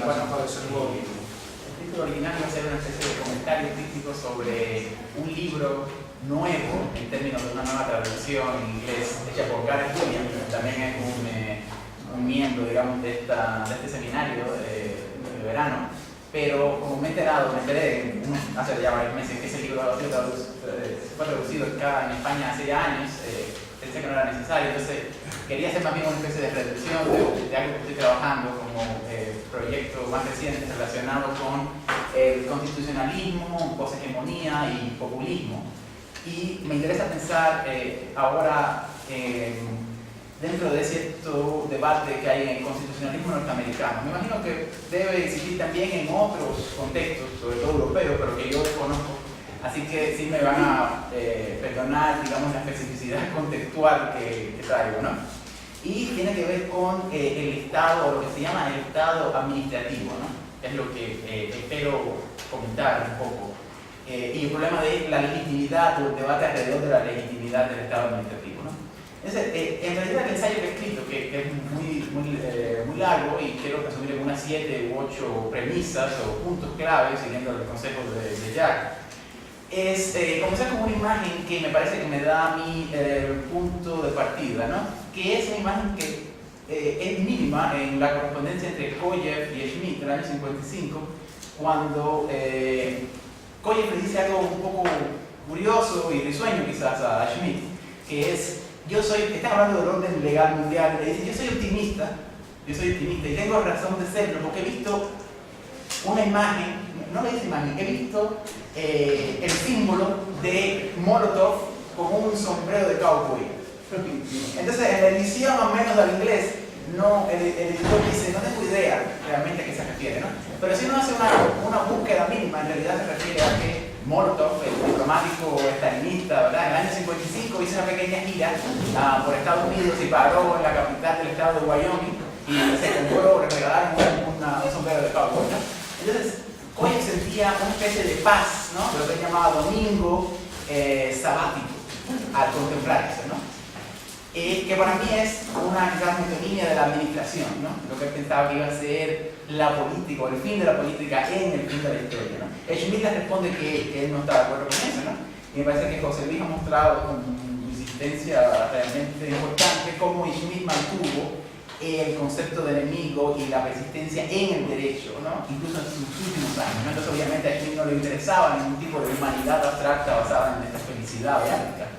bueno, el título original iba a ser una especie de comentario crítico sobre un libro nuevo en términos de una nueva traducción en inglés hecha por Gareth Williams, que también es un miembro, digamos, de este seminario de verano. Pero como me enteré hace ya varios meses que ese libro fue traducido acá en España hace ya años, pensé que no era necesario, entonces quería hacer más bien una especie de reducción de algo que estoy trabajando como proyecto más reciente relacionado con el constitucionalismo, poshegemonía y populismo. Y me interesa pensar ahora dentro de cierto debate que hay en el constitucionalismo norteamericano. Me imagino que debe existir también en otros contextos, sobre todo europeos, pero que yo desconozco. Así que sí me van a perdonar, digamos, la especificidad contextual que traigo, ¿no? Y tiene que ver con el Estado, o lo que se llama el Estado administrativo, ¿no? Es lo que espero comentar un poco. Y el problema de la legitimidad o el debate alrededor de la legitimidad del Estado administrativo, ¿no? Entonces, en realidad el ensayo que he escrito, que es muy largo y quiero resumir en unas 7 u 8 premisas o puntos claves, siguiendo el consejo de Jack, es comenzar con una imagen que me parece que me da mi punto de partida, ¿no? Que es una imagen que es mínima en la correspondencia entre Koyev y Schmitt del año 55, cuando Koyev le dice algo un poco curioso y risueño quizás a Schmitt, que es: están hablando del orden legal mundial, le dice, yo soy optimista y tengo razón de serlo porque he visto una imagen, no le dice imagen, he visto el símbolo de Molotov con un sombrero de cowboy. Entonces, en la edición más o menos del inglés, el editor dice, no tengo idea realmente a qué se refiere, ¿no? Pero si uno hace una búsqueda mínima, en realidad se refiere a que Molotov, el diplomático estalinista, ¿verdad? En el año 55 hizo una pequeña gira por Estados Unidos y paró en la capital del estado de Wyoming y se compró, le regalaron un sombrero de cowboy, ¿no? Entonces, Koyev sentía una especie de paz, ¿no? Lo que él llamaba domingo sabático al contemplar eso, ¿no? Que para mí es una quizás metonimia de la administración, ¿no? Lo que él pensaba que iba a ser la política o el fin de la política en el fin de la historia, ¿no? Schmitt le responde que él no está de acuerdo con eso, ¿no? Y me parece que José Luis ha mostrado con insistencia realmente importante cómo Schmitt mantuvo el concepto de enemigo y la persistencia en el derecho, ¿no? Incluso en sus últimos años, ¿no? Entonces obviamente a Schmitt no le interesaba ningún tipo de humanidad abstracta basada en esta felicidad básica.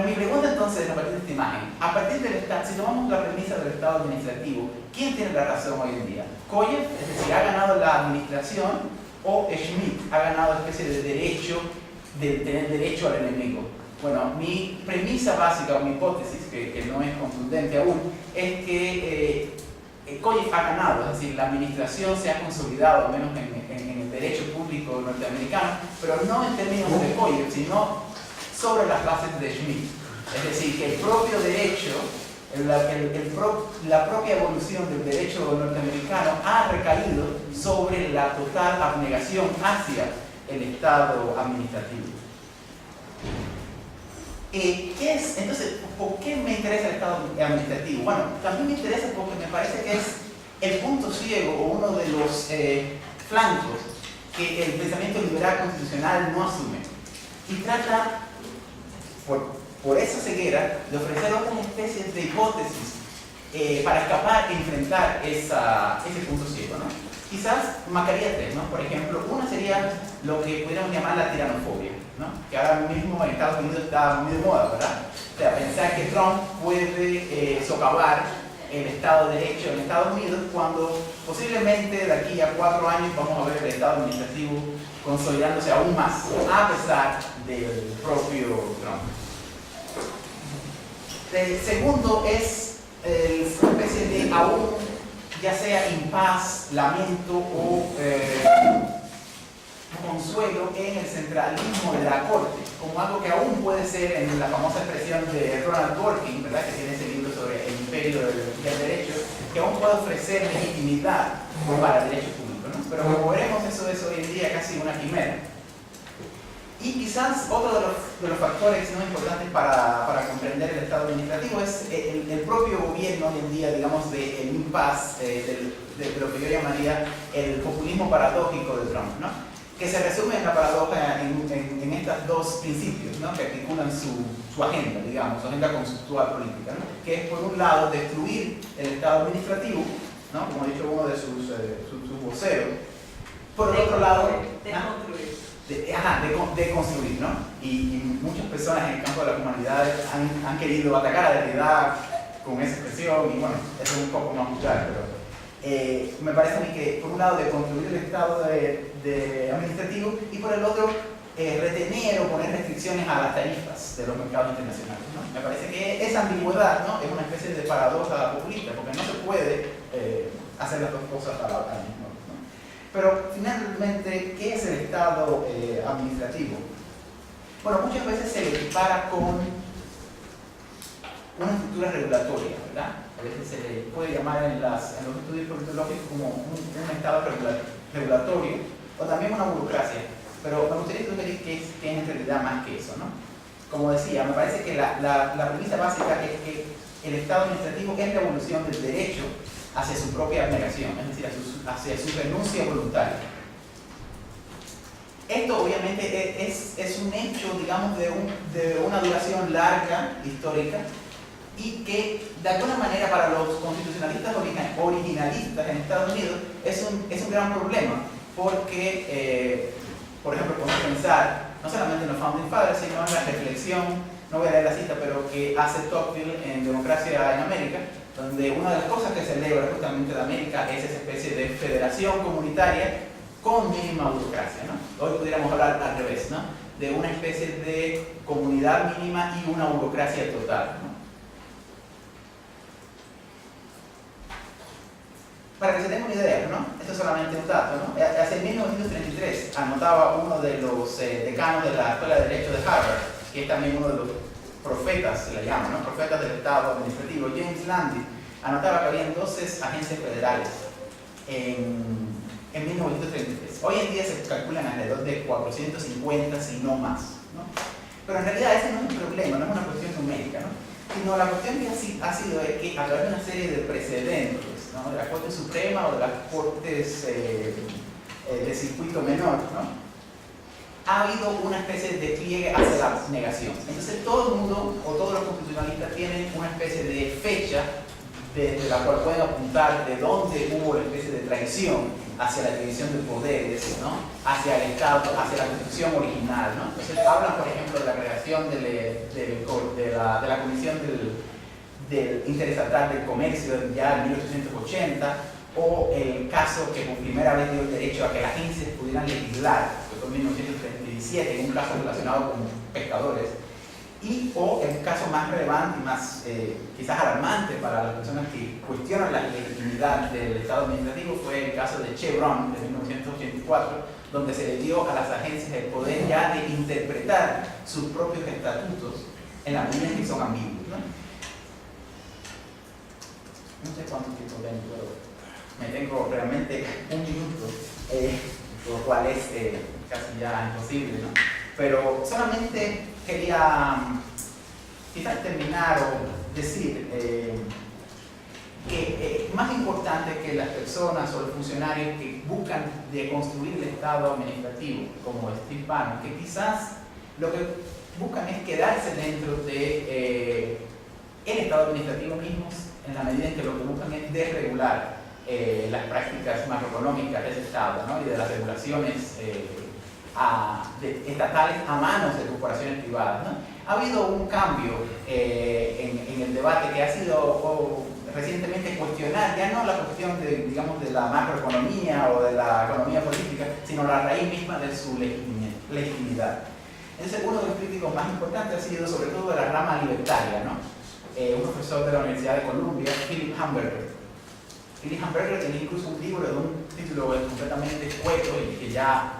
Mi pregunta entonces, a partir de esta imagen, a partir del Estado, si tomamos la premisa del Estado administrativo, ¿quién tiene la razón hoy en día? ¿Koyev, es decir, ha ganado la administración, o Schmitt ha ganado una especie de derecho, de tener derecho al enemigo? Bueno, mi premisa básica o mi hipótesis, que no es contundente aún, es que Koyev ha ganado, es decir, la administración se ha consolidado, al menos en el derecho público norteamericano, pero no en términos de Koyev, sino sobre las bases de Schmitt. Es decir, que el propio derecho, la propia evolución del derecho norteamericano ha recaído sobre la total abnegación hacia el Estado administrativo. Entonces, ¿por qué me interesa el Estado administrativo? Bueno, también me interesa porque me parece que es el punto ciego o uno de los flancos que el pensamiento liberal constitucional no asume. Y trata, por esa ceguera, de ofrecer otras especies de hipótesis para escapar e enfrentar ese punto ciego, ¿no? Quizás marcaría 3, ¿no? Por ejemplo, una sería lo que pudiéramos llamar la tiranofobia, ¿no? Que ahora mismo en Estados Unidos está muy de moda, ¿verdad? O sea, pensar que Trump puede socavar el Estado de Derecho en Estados Unidos cuando posiblemente de aquí a 4 años vamos a ver el Estado administrativo consolidándose aún más, a pesar del propio Trump. El segundo es una especie de aún, ya sea impaz, lamento o consuelo en el centralismo de la Corte, como algo que aún puede ser en la famosa expresión de Ronald Dworkin, ¿verdad? Que tiene ese libro sobre el imperio del derecho, que aún puede ofrecer legitimidad para el derecho público, ¿no? Pero como veremos, eso es hoy en día casi una quimera. Y Y quizás otro de los factores no importantes para comprender el Estado administrativo es el propio gobierno hoy en día, digamos, del impasse, de lo que yo llamaría el populismo paradójico de Trump, ¿no? Que se resume en la paradoja en estos dos principios, ¿no? Que articulan su agenda, digamos, su agenda conceptual política, ¿no? Que es, por un lado, destruir el Estado administrativo, ¿no? Como ha dicho uno de sus voceros. Por el otro lado, de construir, ¿no? Y muchas personas en el campo de las humanidades han querido atacar a Derrida con esa expresión, y bueno, eso es un poco más vulgar, pero me parece a mí que por un lado de construir el Estado administrativo y por el otro retener o poner restricciones a las tarifas de los mercados internacionales, ¿no? Me parece que esa ambigüedad, ¿no? Es una especie de paradoja populista, porque no se puede hacer las dos cosas a la misma. Pero finalmente, ¿qué es el Estado administrativo? Bueno, muchas veces se le equipara con una estructura regulatoria, ¿verdad? A veces se le puede llamar en los estudios politológicos como un Estado regulatorio o también una burocracia. Pero me gustaría sugerir que es en realidad más que eso, ¿no? Como decía, me parece que la premisa básica es que el Estado administrativo es la evolución del derecho hacia su propia abnegación, es decir, hacia su renuncia voluntaria. Esto obviamente es un hecho, digamos, de una duración larga, histórica, y que de alguna manera para los constitucionalistas originalistas en Estados Unidos es un gran problema, porque, por ejemplo, podemos pensar no solamente en los Founding Fathers, sino en la reflexión, no voy a leer la cita, pero que hace Tocqueville en Democracia en América, donde una de las cosas que celebra justamente de América es esa especie de federación comunitaria con mínima burocracia, ¿no? Hoy pudiéramos hablar al revés, ¿no? De una especie de comunidad mínima y una burocracia total, ¿no? Para que se den una idea, ¿no? Esto es solamente un dato, ¿no? Hace 1933 anotaba uno de los decanos de la Escuela de Derecho de Harvard, que es también uno de los profetas, se le llama, ¿no? Profetas del Estado administrativo, James Landy, anotaba que había 12 agencias federales en 1933. Hoy en día se calculan alrededor de 450, si no más, ¿no? Pero en realidad ese no es un problema, no es una cuestión numérica, ¿no? Sino la cuestión que ha sido es que a través de una serie de precedentes, ¿no? De la Corte Suprema o de las Cortes de circuito menor, ¿no? Ha habido una especie de despliegue hacia la negación. Entonces todo el mundo, o todos los constitucionalistas, tienen una especie de fecha desde la cual pueden apuntar de dónde hubo una especie de traición hacia la división de poderes, ¿no? Hacia el Estado, hacia la Constitución original, ¿no? Entonces hablan, por ejemplo, de la creación de la Comisión del Interestatal del Comercio ya en 1880, o el caso que por primera vez dio el derecho a que las agencias pudieran legislar, que fue en 1937, en un caso relacionado con pescadores, o el caso más relevante y más quizás alarmante para las personas que cuestionan la legitimidad del Estado administrativo fue el caso de Chevron de 1984, donde se le dio a las agencias el poder ya de interpretar sus propios estatutos en la medida en que son ambiguos, ¿no? No sé cuánto tiempo tengo, pero me tengo realmente un minuto, lo cual es casi ya imposible, ¿no? Pero solamente quería quizás terminar o decir que más importante que las personas o los funcionarios que buscan deconstruir el Estado administrativo, como Steve Bannon, que quizás lo que buscan es quedarse dentro de el Estado administrativo mismo, en la medida en que lo que buscan es desregular las prácticas macroeconómicas de ese Estado, ¿no? Y de las regulaciones estatales a manos de corporaciones privadas, ¿no? Ha habido un cambio en el debate que ha sido recientemente cuestionar ya no la cuestión de la macroeconomía o de la economía política, sino la raíz misma de su legitimidad. Entonces, uno de los críticos más importantes ha sido sobre todo de la rama libertaria, ¿no? Un profesor de la Universidad de Columbia, Philip Hamburger. Philip Hamburger tiene incluso un libro de un título completamente escueto y que ya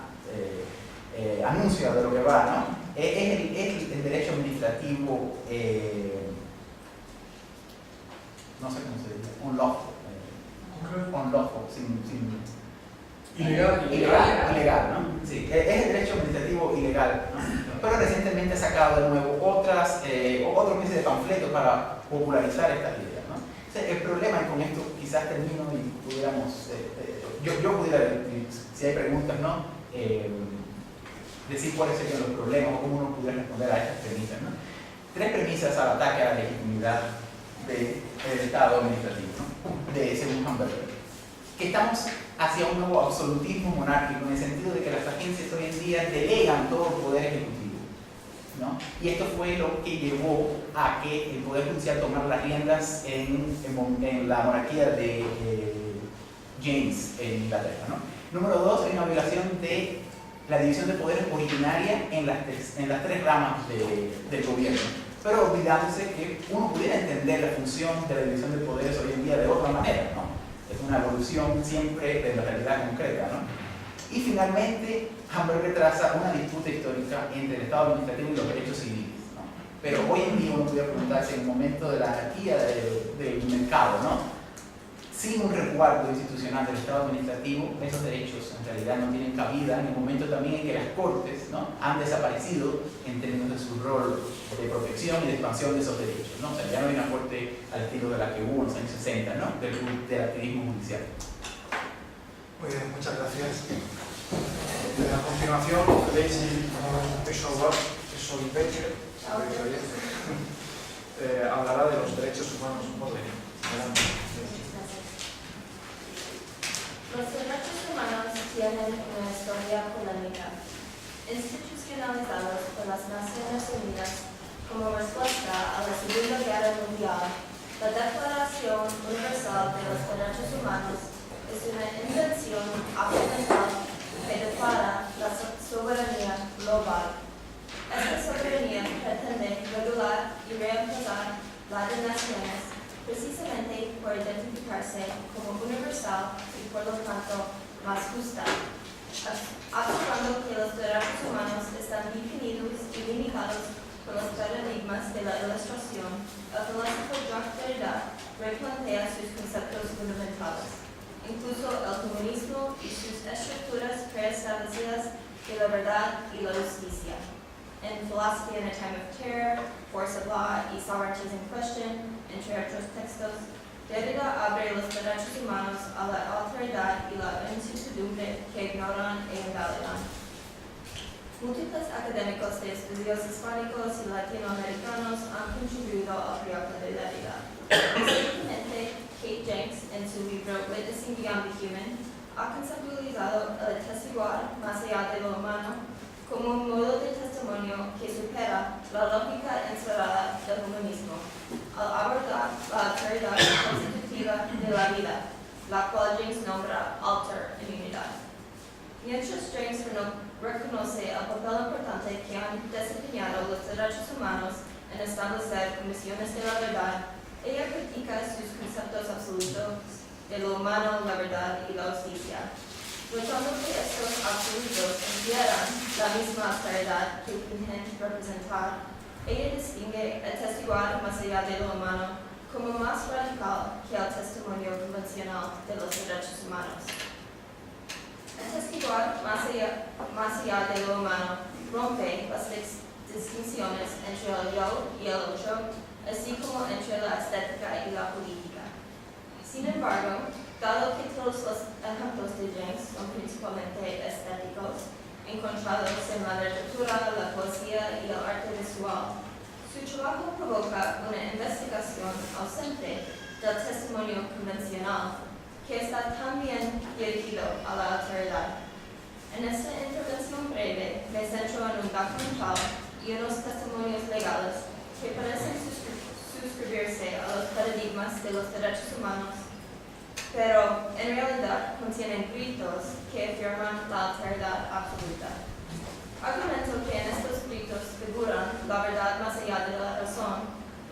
anuncia de lo que va, ¿no? Es el derecho administrativo, no sé cómo se dice, unlawful, Ilegal, ¿no? Sí, es el derecho administrativo ilegal, ¿no? Pero recientemente ha sacado de nuevo otros meses de panfletos para popularizar estas ideas, ¿no? Entonces, el problema, y con esto quizás termino y pudiéramos, yo pudiera, si hay preguntas, ¿no? Decir cuáles serían los problemas o cómo uno pudiera responder a estas premisas, ¿no? 3 premisas al ataque a la legitimidad del Estado administrativo, ¿no? Según Hamburger. Que estamos hacia un nuevo absolutismo monárquico, en el sentido de que las agencias hoy en día delegan todo el poder ejecutivo, ¿no? Y esto fue lo que llevó a que el Poder Judicial tomara las riendas en la monarquía de James en Inglaterra, ¿no? Número 2, hay una violación de la división de poderes originaria en las 3 ramas del gobierno, pero olvidándose que uno pudiera entender la función de la división de poderes hoy en día de otra manera, ¿no? Es una evolución siempre de la realidad concreta, ¿no? Y finalmente, Hamburger traza una disputa histórica entre el Estado administrativo y los derechos civiles, ¿no? Pero hoy en día uno podría preguntarse, en el momento de la anarquía del mercado, ¿no? Sin un resguardo institucional del Estado administrativo, esos derechos en realidad no tienen cabida, en el momento también en que las Cortes, ¿no? Han desaparecido en términos de su rol de protección y de expansión de esos derechos, ¿no? O sea, ya no hay una Corte al estilo de la que hubo en los años 60, ¿no? Del activismo judicial. Muy bien, muchas gracias. A continuación, Daisy Becker hablará de los derechos humanos modernos. Los derechos humanos tienen una historia polémica. Institucionalizados por las Naciones Unidas como respuesta a la Segunda Guerra Mundial, la Declaración Universal de los Derechos Humanos es una invención occidental que declara la soberanía global. Esta soberanía pretende regular y reemplazar la de naciones precisamente por identificarse como universal y por lo tanto más justa, afirmando que los derechos humanos están definidos y limitados por los paradigmas de la Ilustración. El filósofo Jacques Derrida replantea sus conceptos fundamentales, incluso el comunismo y sus estructuras preestablecidas de la verdad y la justicia. En Philosophy in a Time of Terror, Force of Law y Socrates in Question, entre otros textos, Derrida abre los derechos humanos a la autoridad y la incertidumbre que ignoran e invalidan. Múltiples académicos de estudios hispánicos y latinoamericanos han contribuido al proyecto de Derrida. Recientemente, Kate Jenks, en su libro Witnessing Beyond the Human, ha conceptualizado el testiguar más allá de lo humano como un modo de testimonio que supera la lógica encerrada del humanismo, al abordar la autoridad constitutiva de la vida, la cual James nombra alter immunidad. Mientras James reconoce el papel importante que han desempeñado los derechos humanos en establecer condiciones de la verdad, ella critica sus conceptos absolutos de lo humano, la verdad y la justicia. Notando que estos absolutos encierran la misma autoridad que fingen representar, ella distingue el testiguar más allá de lo humano como más radical que el testimonio convencional de los derechos humanos. El testiguar más allá de lo humano rompe las distinciones entre el yo y el otro, así como entre la estética y la política. Sin embargo, dado que todos los ejemplos de James son principalmente estéticos, encontrados en la literatura, la poesía y el arte visual, su trabajo provoca una investigación ausente del testimonio convencional, que está también dirigido a la autoridad. En esta intervención breve me centro en un documental y unos testimonios legales que parecen suscribirse a los paradigmas de los derechos humanos, pero en realidad contienen gritos que afirman la autoridad absoluta. Argumento que en estos gritos figuran la verdad más allá de la razón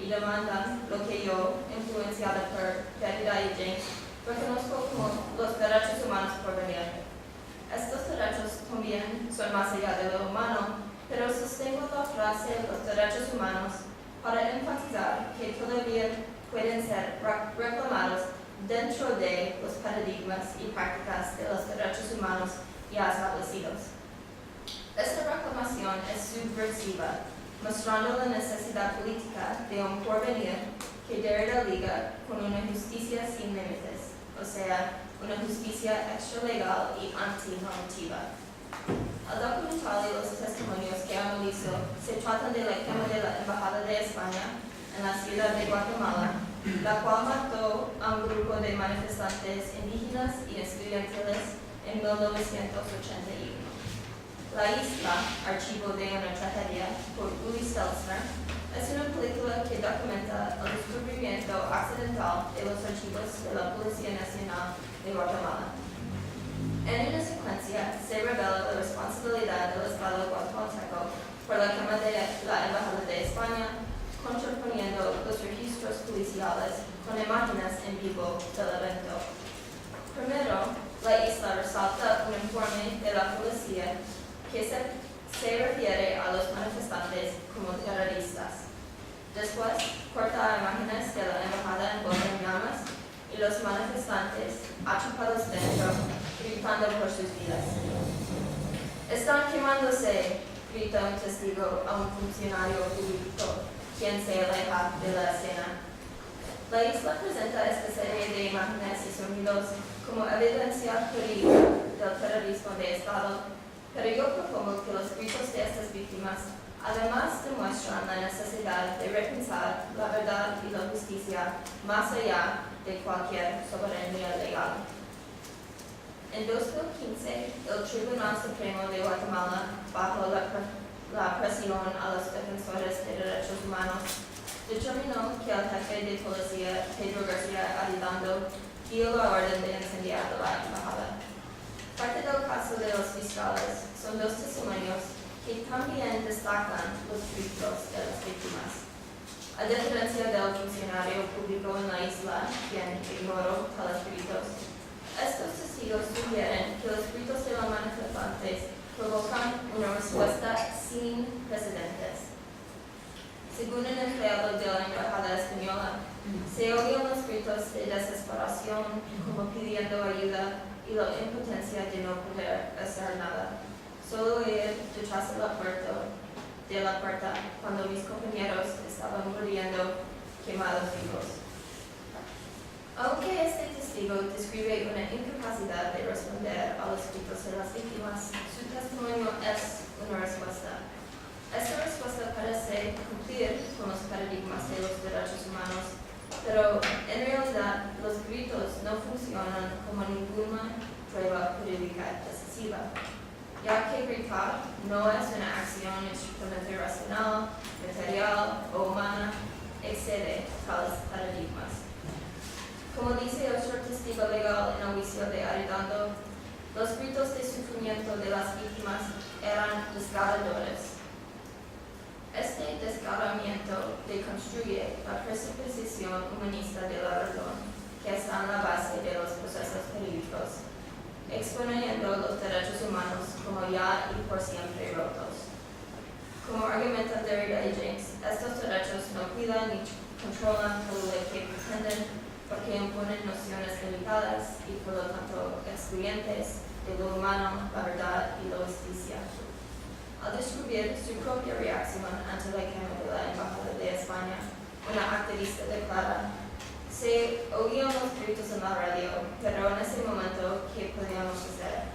y demandan lo que yo, influenciada por Derrida y James, reconozco como los derechos humanos por venir. Estos derechos también son más allá de lo humano, pero sostengo la frase los derechos humanos para enfatizar que todavía pueden ser reclamados dentro de los paradigmas y prácticas de los derechos humanos ya establecidos. Esta reclamación es subversiva, mostrando la necesidad política de un porvenir que Derrida liga con una justicia sin límites, o sea, una justicia extralegal y antinormativa. El documental y los testimonios que analizo se tratan de la quema de la Embajada de España en la ciudad de Guatemala, la cual mató a un grupo de manifestantes indígenas y estudiantiles en 1981. La isla, Archivo de una tragedia, por Uli Stelzner, es una película que documenta el descubrimiento accidental de los archivos de la Policía Nacional de Guatemala. En una secuencia se revela la responsabilidad del Estado guatemalteco por la quema de la Embajada de España, contraponiendo los registros policiales con imágenes en vivo del evento. Primero, la isla resalta un informe de la policía que se refiere a los manifestantes como terroristas. Después, corta imágenes de la embajada envuelta en llamas y los manifestantes atrapados dentro, gritando por sus vidas. Están quemándose, grita un testigo a un funcionario público, quien se aleja de la escena. La isla presenta esta serie de imágenes y sonidos como evidencia jurídica del terrorismo de Estado, pero yo propongo que los gritos de estas víctimas además demuestran la necesidad de repensar la verdad y la justicia más allá de cualquier soberanía legal. En 2015, el Tribunal Supremo de Guatemala, bajo la presión a los defensores de derechos humanos, determinó que el jefe de policía, Pedro García Arredondo, dio la orden de incendiar la embajada. Parte del caso de los fiscales son dos testimonios que también destacan los gritos de las víctimas. A diferencia del funcionario público en la isla, quien ignoró tales gritos, estos testigos sugieren que los gritos de los manifestantes provocan una respuesta sin precedentes. Según un empleado de la Embajada Española, se oían los gritos de desesperación como pidiendo ayuda y la impotencia de no poder hacer nada. Solo ir detrás de la puerta cuando mis compañeros estaban muriendo quemados vivos. Aunque este testigo describe una incapacidad de responder a los gritos de las víctimas, su testimonio es una respuesta. Esta respuesta parece cumplir con los paradigmas de los derechos humanos, pero en realidad los gritos no funcionan como ninguna prueba jurídica decisiva, ya que gritar no es una acción estrictamente racional, material o humana, excede tales paradigmas. Como dice otro testigo legal en el juicio de Arredondo, los gritos de sufrimiento de las víctimas eran desgarradores. Este desgarramiento deconstruye la presupposición humanista de la razón que está en la base de los procesos jurídicos, exponiendo los derechos humanos como ya y por siempre rotos. Como argumentan Derrida y James, estos derechos no cuidan ni controlan todo lo que pretenden, porque imponen nociones limitadas y por lo tanto excluyentes de lo humano, la verdad y la justicia. Al descubrir su propia reacción ante la quema de la Embajada de España, una activista declara: se oían los gritos en la radio, pero en ese momento, ¿qué podíamos hacer?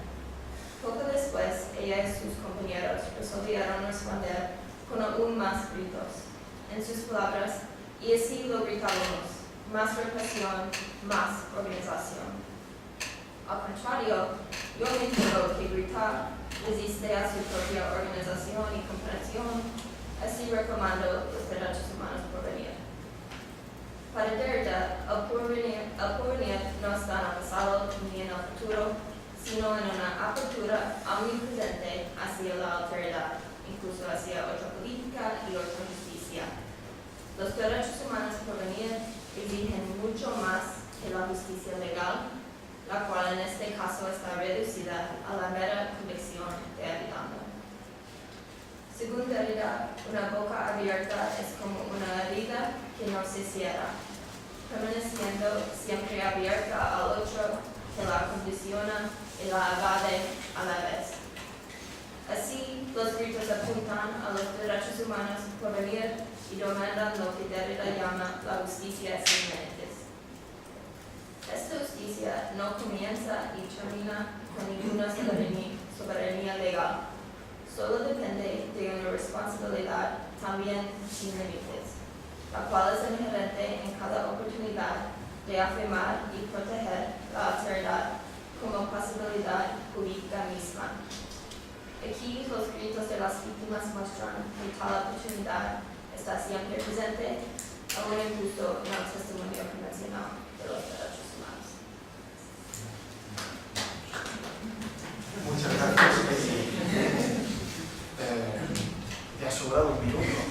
Poco después, ella y sus compañeros resolvieron responder con aún más gritos. En sus palabras, y así lo gritábamos: más represión, más organización. Al contrario, yo me digo que gritar resiste a su propia organización y comprensión, así reclamando los derechos humanos por venir. Para Derrida, el porvenir no está en el pasado ni en el futuro, sino en una apertura omnipresente hacia la alteridad, incluso hacia otra política y otra justicia. Los derechos humanos por venir exigen mucho más que la justicia legal, la cual en este caso está reducida a la mera convicción de Arredondo. Según Derrida, una boca abierta es como una herida que no se cierra. permaneciendo siempre abierta al otro que la condiciona y la evade a la vez. Así, los gritos apuntan a los derechos humanos por venir y demandan lo que Derrida llama la justicia sin límites. Esta justicia no comienza y termina con ninguna soberanía legal, solo depende de una responsabilidad también sin límites, la cual es inherente en cada oportunidad de afirmar y proteger la alteridad como posibilidad jurídica misma. Aquí los gritos de las víctimas muestran que tal oportunidad está siempre presente, aún incluso en el testimonio convencional de los derechos humanos. Muchas gracias. Te ha sobrado un minuto.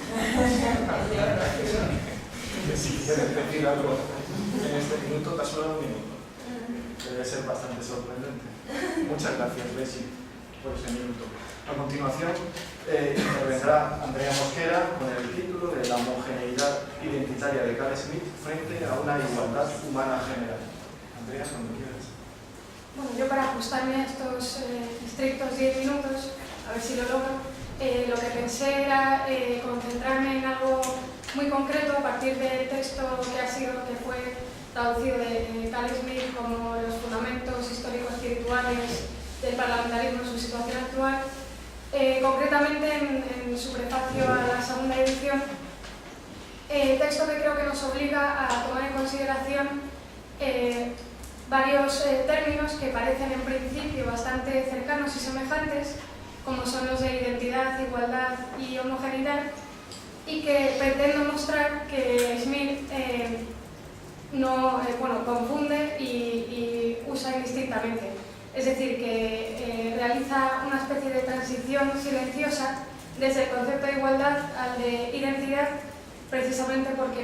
Si quieres decir algo en este minuto, te ha sobrado un minuto. Debe ser bastante sorprendente. Muchas gracias, Bessie, por ese minuto. A continuación, intervendrá Andrea Mosquera con el título de La homogeneidad identitaria de Carl Schmitt frente a una igualdad humana general. Andrea, cuando quieras. Bueno, yo para ajustarme a estos estrictos 10 minutos, a ver si lo logro, lo que pensé era concentrarme en algo muy concreto a partir del texto que fue traducido de Carl Schmitt como los fundamentos histórico-espirituales del parlamentarismo en su situación actual. Concretamente en su prefacio a la segunda edición, texto que creo que nos obliga a tomar en consideración varios términos que parecen en principio bastante cercanos y semejantes, como son los de identidad, igualdad y homogeneidad, y que pretendo mostrar que Schmitt confunde y usa indistintamente. Es decir, que realiza una especie de transición silenciosa desde el concepto de igualdad al de identidad, precisamente porque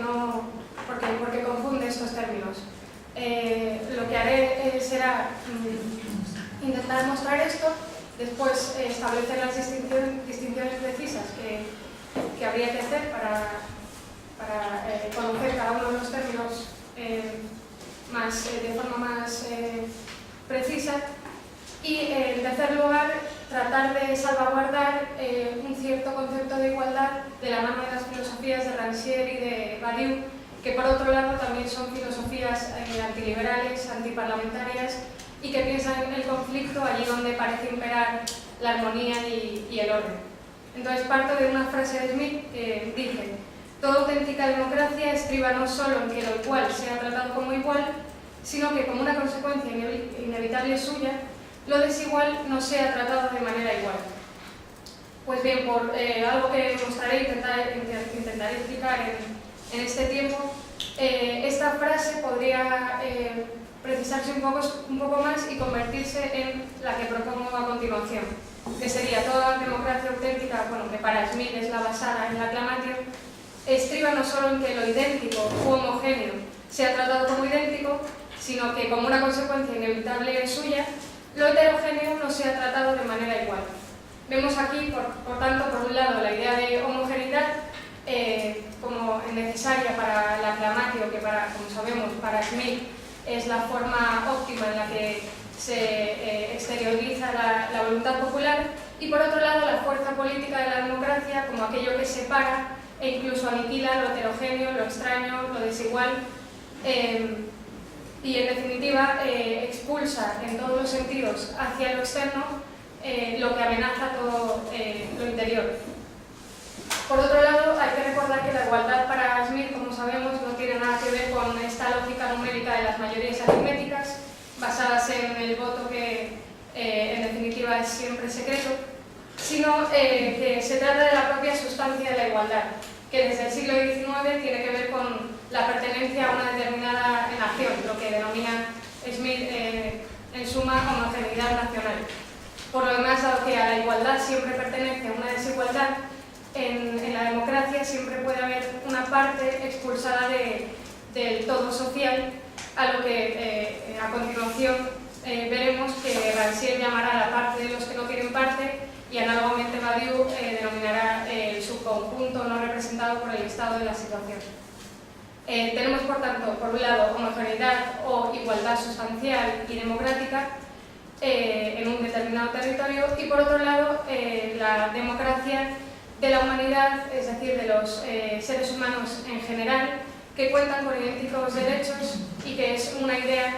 confunde estos términos. Lo que haré será intentar mostrar esto, después establecer las distinciones precisas que habría que hacer para conocer cada uno de los términos de forma más precisa, y en tercer lugar tratar de salvaguardar un cierto concepto de igualdad de la mano de las filosofías de Rancière y de Badiou, que por otro lado también son filosofías antiliberales, antiparlamentarias, y que piensan en el conflicto allí donde parece imperar la armonía y el orden. Entonces parto de una frase de Schmitt que dice: toda auténtica democracia estriba no solo en que lo igual sea tratado como igual, sino que como una consecuencia inevitable suya, lo desigual no sea tratado de manera igual. Pues bien, por algo que mostraré e intentaré explicar en este tiempo, esta frase podría precisarse un poco más y convertirse en la que propongo a continuación, que sería: toda democracia auténtica, que para Schmitt es la basada en la acclamatio, estriba no solo en que lo idéntico u homogéneo sea tratado como idéntico, sino que como una consecuencia inevitable suya, lo heterogéneo no sea tratado de manera igual. Vemos aquí, por tanto, por un lado, la idea de homogeneidad como necesaria para la acclamatio, que como sabemos, para Schmitt es la forma óptima en la que se exterioriza la voluntad popular, y por otro lado la fuerza política de la democracia como aquello que separa e incluso aniquila lo heterogéneo, lo extraño, lo desigual, y en definitiva expulsa en todos los sentidos hacia lo externo lo que amenaza todo lo interior. Por otro lado, hay que recordar que la igualdad para Schmitt, como sabemos, no tiene nada que ver con esta lógica numérica de las mayorías aritméticas, basadas en el voto que en definitiva es siempre secreto, sino que se trata de la propia sustancia de la igualdad, que desde el siglo XIX tiene que ver con la pertenencia a una determinada nación, lo que denomina Schmitt en suma homogeneidad nacional. Por lo demás, dado que a la igualdad siempre pertenece a una desigualdad, en la democracia siempre puede haber una parte expulsada del todo social, a lo que a continuación veremos que Rancière llamará la parte de los que no tienen parte, y análogamente Badiou denominará el subconjunto no representado por el estado de la situación. Tenemos, por tanto, por un lado, homogeneidad o igualdad sustancial y democrática en un determinado territorio, y por otro lado, la democracia de la humanidad, es decir, de los seres humanos en general, que cuentan con idénticos derechos y que es una idea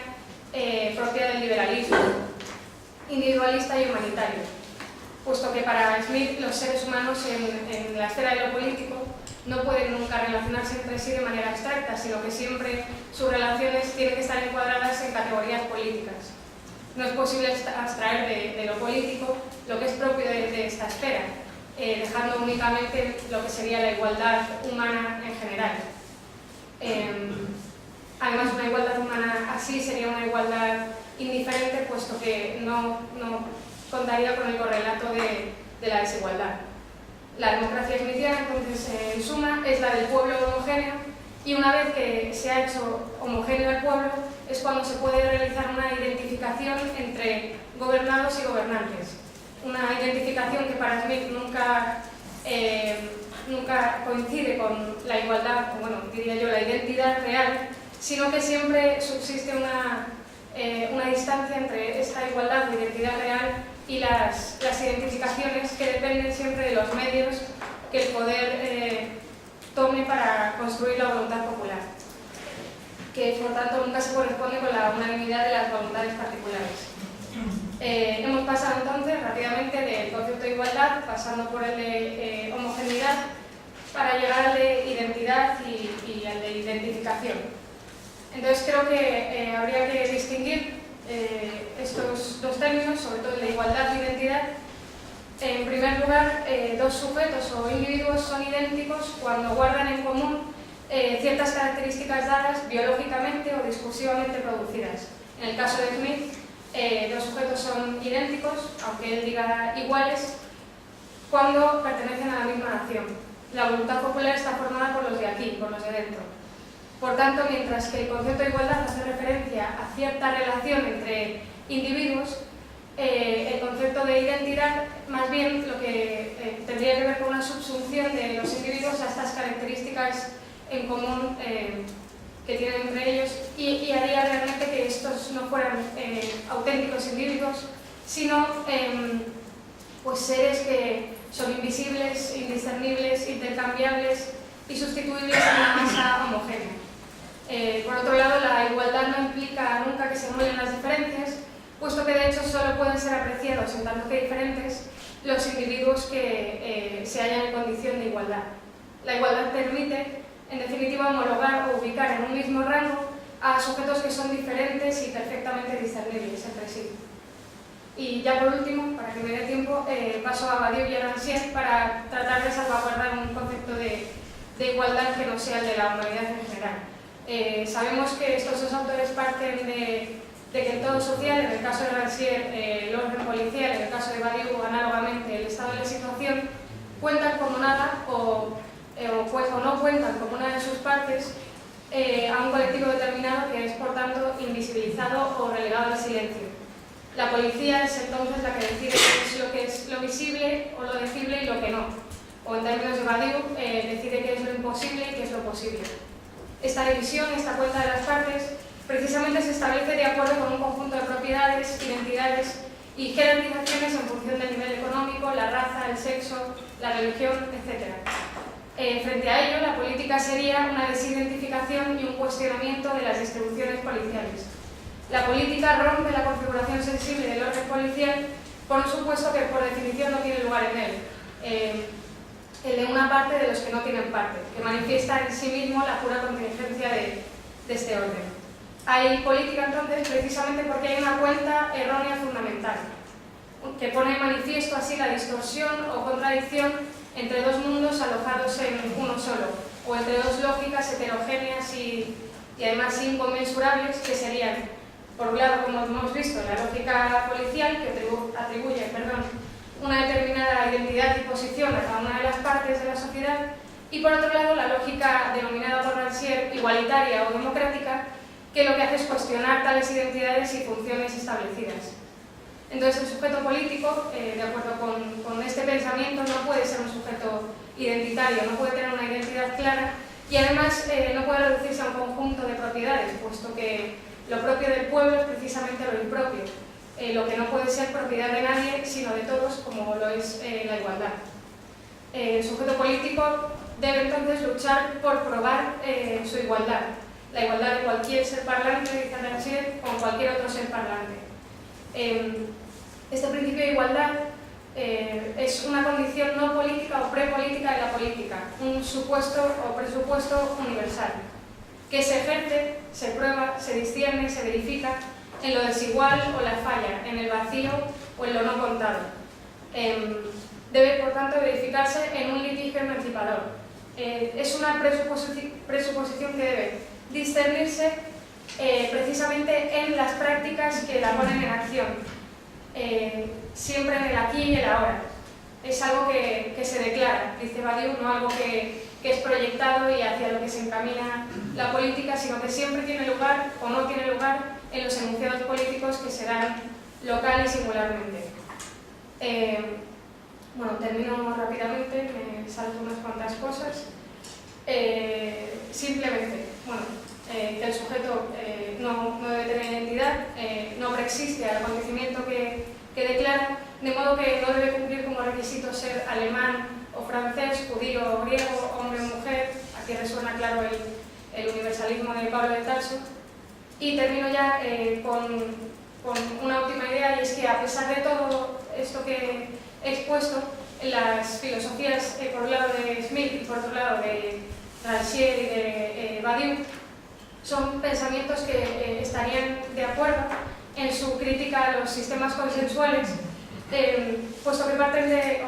propia del liberalismo, individualista y humanitario, puesto que para Smith los seres humanos en la esfera de lo político no pueden nunca relacionarse entre sí de manera abstracta, sino que siempre sus relaciones tienen que estar encuadradas en categorías políticas. No es posible abstraer de lo político lo que es propio de esta esfera, dejando únicamente lo que sería la igualdad humana en general. Además, una igualdad humana así sería una igualdad indiferente, puesto que no contaría con el correlato de la desigualdad. La democracia smithiana, entonces, en suma, es la del pueblo homogéneo, y una vez que se ha hecho homogéneo el pueblo, es cuando se puede realizar una identificación entre gobernados y gobernantes. Una identificación que para Smith nunca coincide con la igualdad, o bueno, diría yo, la identidad real, sino que siempre subsiste una distancia entre esta igualdad o identidad real y las identificaciones que dependen siempre de los medios que el poder tome para construir la voluntad popular, que por tanto nunca se corresponde con la unanimidad de las voluntades particulares. Hemos pasado entonces rápidamente del concepto de igualdad, pasando por el de homogeneidad, para llegar al de identidad y al de identificación. Entonces creo que habría que distinguir estos dos términos, sobre todo el de igualdad e identidad. En primer lugar, dos sujetos o individuos son idénticos cuando guardan en común ciertas características dadas biológicamente o discursivamente producidas. En el caso de Smith, dos sujetos son idénticos, aunque él diga iguales, cuando pertenecen a la misma nación. La voluntad popular está formada por los de aquí, por los de dentro. Por tanto, mientras que el concepto de igualdad hace referencia a cierta relación entre individuos, el concepto de identidad más bien lo que tendría que ver con una subsunción de los individuos a estas características en común que tienen entre ellos, y haría realmente que estos no fueran auténticos individuos, sino pues seres que son invisibles, indiscernibles, intercambiables y sustituibles en una masa homogénea. Por otro lado, la igualdad no implica nunca que se anulen las diferencias, puesto que de hecho solo pueden ser apreciados en tanto que diferentes los individuos que se hallan en condición de igualdad. La igualdad permite, en definitiva, homologar o ubicar en un mismo rango a sujetos que son diferentes y perfectamente discernibles entre sí. Y ya por último, para que me dé tiempo, paso a Badiou y a Rancière para tratar de salvaguardar un concepto de igualdad que no sea el de la humanidad en general. Sabemos que estos dos autores parten de que en todo social, en el caso de Rancière, el orden policial, en el caso de Badiou, análogamente, el estado de la situación, cuentan como nada o no cuentan como una de sus partes a un colectivo determinado que es, por tanto, invisibilizado o relegado al silencio. La policía es entonces la que decide qué es lo visible o lo decible y lo que no. O en términos de Badiou, decide qué es lo imposible y qué es lo posible. Esta división, esta cuenta de las partes, precisamente se establece de acuerdo con un conjunto de propiedades, identidades y jerarquizaciones en función del nivel económico, la raza, el sexo, la religión, etc. Frente a ello, la política sería una desidentificación y un cuestionamiento de las distribuciones policiales. La política rompe la configuración sensible del orden policial por un supuesto que por definición no tiene lugar en él, el de una parte de los que no tienen parte, que manifiesta en sí mismo la pura contingencia de este orden. Hay política entonces precisamente porque hay una cuenta errónea fundamental, que pone en manifiesto así la distorsión o contradicción entre dos mundos alojados en uno solo, o entre dos lógicas heterogéneas y además inconmensurables, que serían, por un lado, como hemos visto, la lógica policial, que atribuye una determinada identidad y posición a cada una de las partes de la sociedad, y por otro lado, la lógica denominada por Rancière igualitaria o democrática, que lo que hace es cuestionar tales identidades y funciones establecidas. Entonces, el sujeto político, de acuerdo con este pensamiento, no puede ser un sujeto identitario, no puede tener una identidad clara, y además no puede reducirse a un conjunto de propiedades, puesto que lo propio del pueblo es precisamente lo impropio, lo que no puede ser propiedad de nadie, sino de todos, como lo es la igualdad. El sujeto político debe entonces luchar por probar su igualdad, la igualdad de cualquier ser parlante, dice Rancière, con cualquier otro ser parlante. Este principio de igualdad es una condición no política o prepolítica de la política, un supuesto o presupuesto universal, que se ejerce, se prueba, se discierne, se verifica en lo desigual o la falla, en el vacío o en lo no contado. Debe, por tanto, verificarse en un litigio emancipador. Es una presuposición que debe discernirse precisamente en las prácticas que la ponen en acción, siempre en el aquí y el ahora. Es algo que se declara, dice Badiou, no algo que es proyectado y hacia lo que se encamina la política, sino que siempre tiene lugar o no tiene lugar en los enunciados políticos que se dan local y singularmente. Bueno, termino rápidamente, me salto unas cuantas cosas. Simplemente, bueno, que el sujeto no debe tener identidad, no preexiste al acontecimiento que declara, de modo que no debe cumplir como requisito ser alemán o francés, judío o griego, hombre o mujer. Aquí resuena claro el universalismo de Pablo de Tarso. Y termino ya con una última idea, y es que a pesar de todo esto que he expuesto, las filosofías por un lado de Smith y por otro lado de Rancière y de Badiou son pensamientos que estarían de acuerdo en su crítica a los sistemas consensuales, puesto que parten de,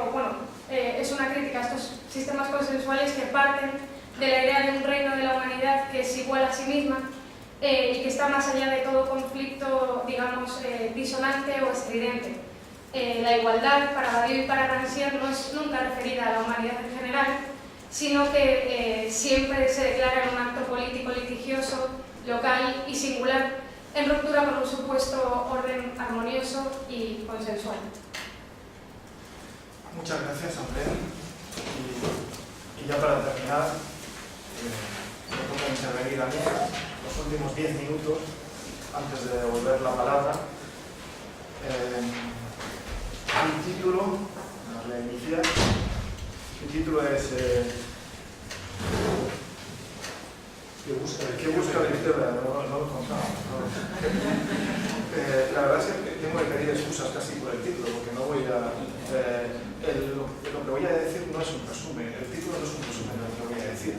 es una crítica a estos sistemas consensuales que parten de la idea de un reino de la humanidad que es igual a sí misma y que está más allá de todo conflicto, digamos, disonante o estridente. La igualdad para Badiou y para Rancière no es nunca referida a la humanidad en general, sino que siempre se declara en un acto político litigioso, local y singular, en ruptura con un supuesto orden armonioso y consensual. Muchas gracias, Andrea. Y ya para terminar, me toca intervenir a mí los últimos 10 minutos antes de devolver la palabra. Mi título, la inicial, mi título es ¿Qué busca la izquierda? No lo contaba. La verdad es que tengo que pedir excusas casi por el título, porque no voy a... lo que voy a decir no es un resumen, el título no es un resumen de lo que voy a decir.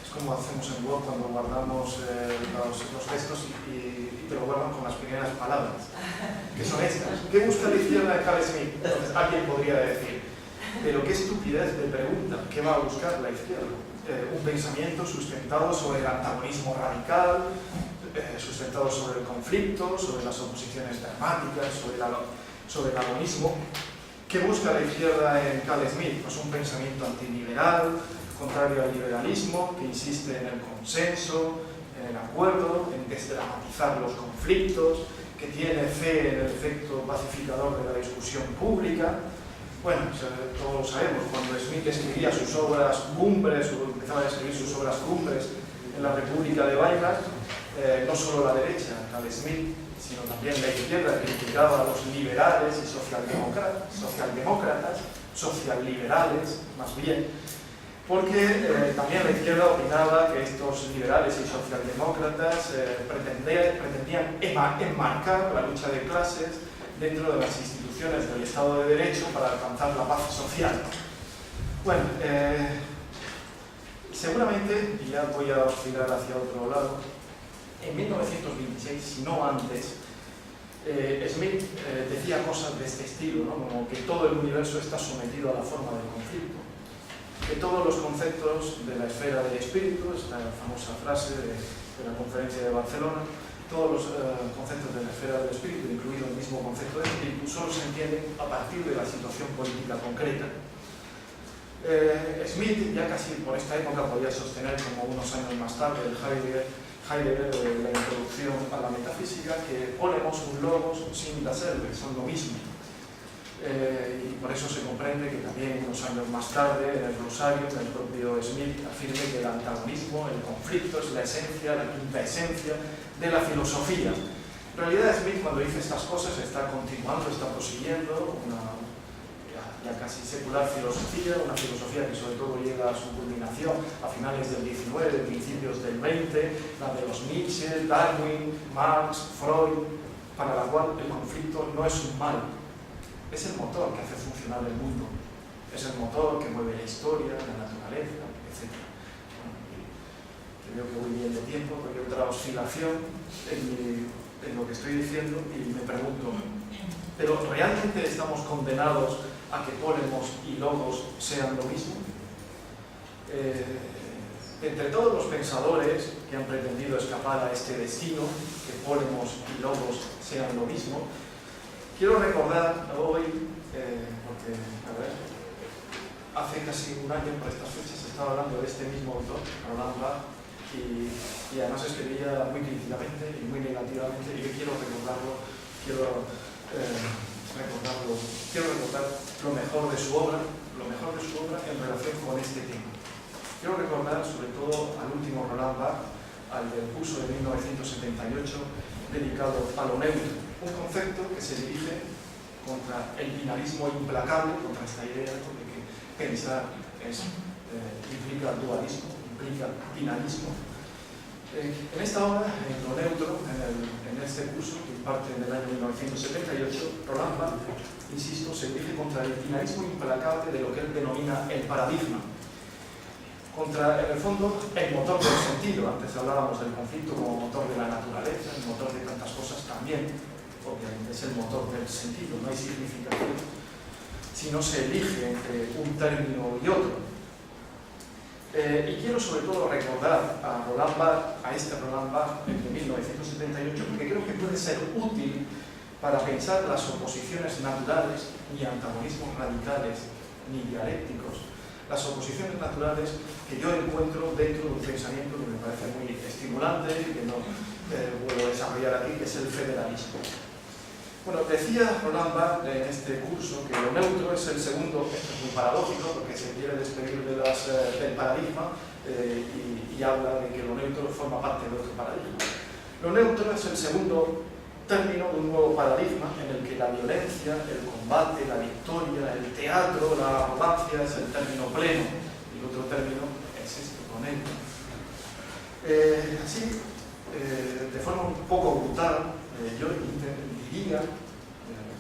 Es como hacemos en Word cuando guardamos los textos y te lo guardan con las primeras palabras, que son estas. ¿Qué busca la izquierda de Carl Smith? Entonces alguien podría decir, pero qué estupidez de pregunta, ¿qué va a buscar la izquierda? Un pensamiento sustentado sobre el antagonismo radical, sustentado sobre el conflicto, sobre las oposiciones dramáticas, sobre el agonismo. ¿Qué busca la izquierda en Carl Smith? Pues un pensamiento antiliberal, contrario al liberalismo, que insiste en el consenso, en el acuerdo, en desdramatizar los conflictos, que tiene fe en el efecto pacificador de la discusión pública. Bueno, todos lo sabemos, cuando Smith escribía sus obras cumbres, o empezaba a escribir sus obras cumbres en la República de Weimar, no solo la derecha, Carl Smith, sino también la izquierda, criticaba a los liberales y socialliberales, más bien, porque también la izquierda opinaba que estos liberales y socialdemócratas pretendían enmarcar la lucha de clases dentro de las instituciones del Estado de Derecho para alcanzar la paz social. Bueno, seguramente, y ya voy a oscilar hacia otro lado, en 1926, si no antes, Smith decía cosas de este estilo, ¿no? Como que todo el universo está sometido a la forma del conflicto, que todos los conceptos de la esfera del espíritu, esta famosa frase de la conferencia de Barcelona, todos los conceptos de la esfera del espíritu, incluido el mismo concepto de espíritu, solo se entienden a partir de la situación política concreta. Smith, ya casi por esta época, podía sostener, como unos años más tarde, el Heidegger de la introducción a la metafísica, que ponemos un logos sin dasselbe, son lo mismo. y por eso se comprende que también unos años más tarde, en el Glosario, el propio Smith afirme que el antagonismo, el conflicto, es la esencia, la quinta esencia de la filosofía. En realidad Smith, cuando dice estas cosas, está continuando, está prosiguiendo una ya casi secular filosofía, una filosofía que sobre todo llega a su culminación a finales del 19, principios del 20, la de los Nietzsche, Darwin, Marx, Freud, para la cual el conflicto no es un mal, es el motor que hace funcionar el mundo, es el motor que mueve la historia, la naturaleza, etc. Creo que voy bien de tiempo porque hay otra oscilación en lo que estoy diciendo y me pregunto, ¿pero realmente estamos condenados a que Polemos y Logos sean lo mismo? Entre todos los pensadores que han pretendido escapar a este destino, que Polemos y Logos sean lo mismo, quiero recordar hoy, porque a ver, hace casi un año por estas fechas estaba hablando de este mismo autor, Roland Barthes, y además escribía muy críticamente y muy negativamente, y yo quiero recordarlo, quiero recordar lo mejor de su obra en relación con este tema. Quiero recordar sobre todo al último Roland Barthes, al del curso de 1978 dedicado a lo neutro, un concepto que se dirige contra el binarismo implacable, contra esta idea de que pensar implica dualismo, implica binarismo. En esta obra, en lo neutro, en este curso que imparte en el año 1978, Roland Barthes, insisto, se dirige contra el binarismo implacable de lo que él denomina el paradigma, contra, en el fondo, el motor del sentido. Antes hablábamos del conflicto como motor de la naturaleza, el motor de tantas cosas también, obviamente es el motor del sentido, no hay significación si no se elige entre un término y otro. Y quiero sobre todo recordar a Roland Barthes, a este Roland Barthes de 1978, porque creo que puede ser útil para pensar las oposiciones naturales, ni antagonismos radicales, ni dialécticos, las oposiciones naturales que yo encuentro dentro de un pensamiento que me parece muy estimulante y que no puedo desarrollar aquí, que es el federalismo. Bueno, decía Roland Barthes en este curso que lo neutro es el segundo, esto es muy paradójico porque se quiere despedir del paradigma y habla de que lo neutro forma parte de otro paradigma. Lo neutro es el segundo término de un nuevo paradigma en el que la violencia, el combate, la victoria, el teatro, la arrogancia es el término pleno y el otro término es este, lo neutro. Así, de forma un poco brutal, yo diría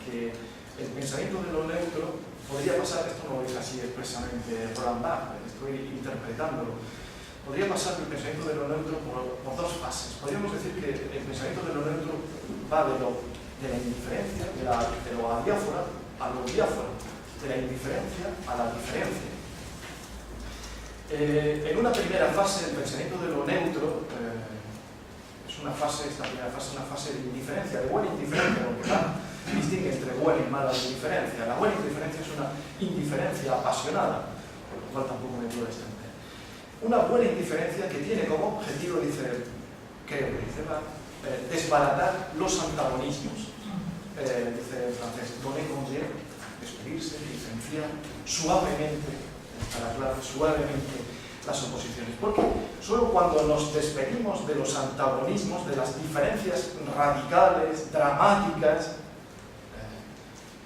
que el pensamiento de lo neutro podría pasar, esto no es así expresamente Roland Barthes, estoy interpretándolo, podría pasar el pensamiento de lo neutro por dos fases. Podríamos decir que el pensamiento de lo neutro va de la indiferencia, de lo adiáfora a lo diáforo, de la indiferencia a la diferencia. En una primera fase, el pensamiento de lo neutro esta primera fase es una fase de indiferencia, de buena indiferencia, porque distingue entre buena y mala indiferencia. La buena indiferencia es una indiferencia apasionada, por lo cual tampoco me puedo extender. Una buena indiferencia que tiene como objetivo, dice desbaratar los antagonismos. Dice el francés, donner conduire, despedirse, licenciar suavemente, para aclarar suavemente las oposiciones, porque solo cuando nos despedimos de los antagonismos, de las diferencias radicales, dramáticas,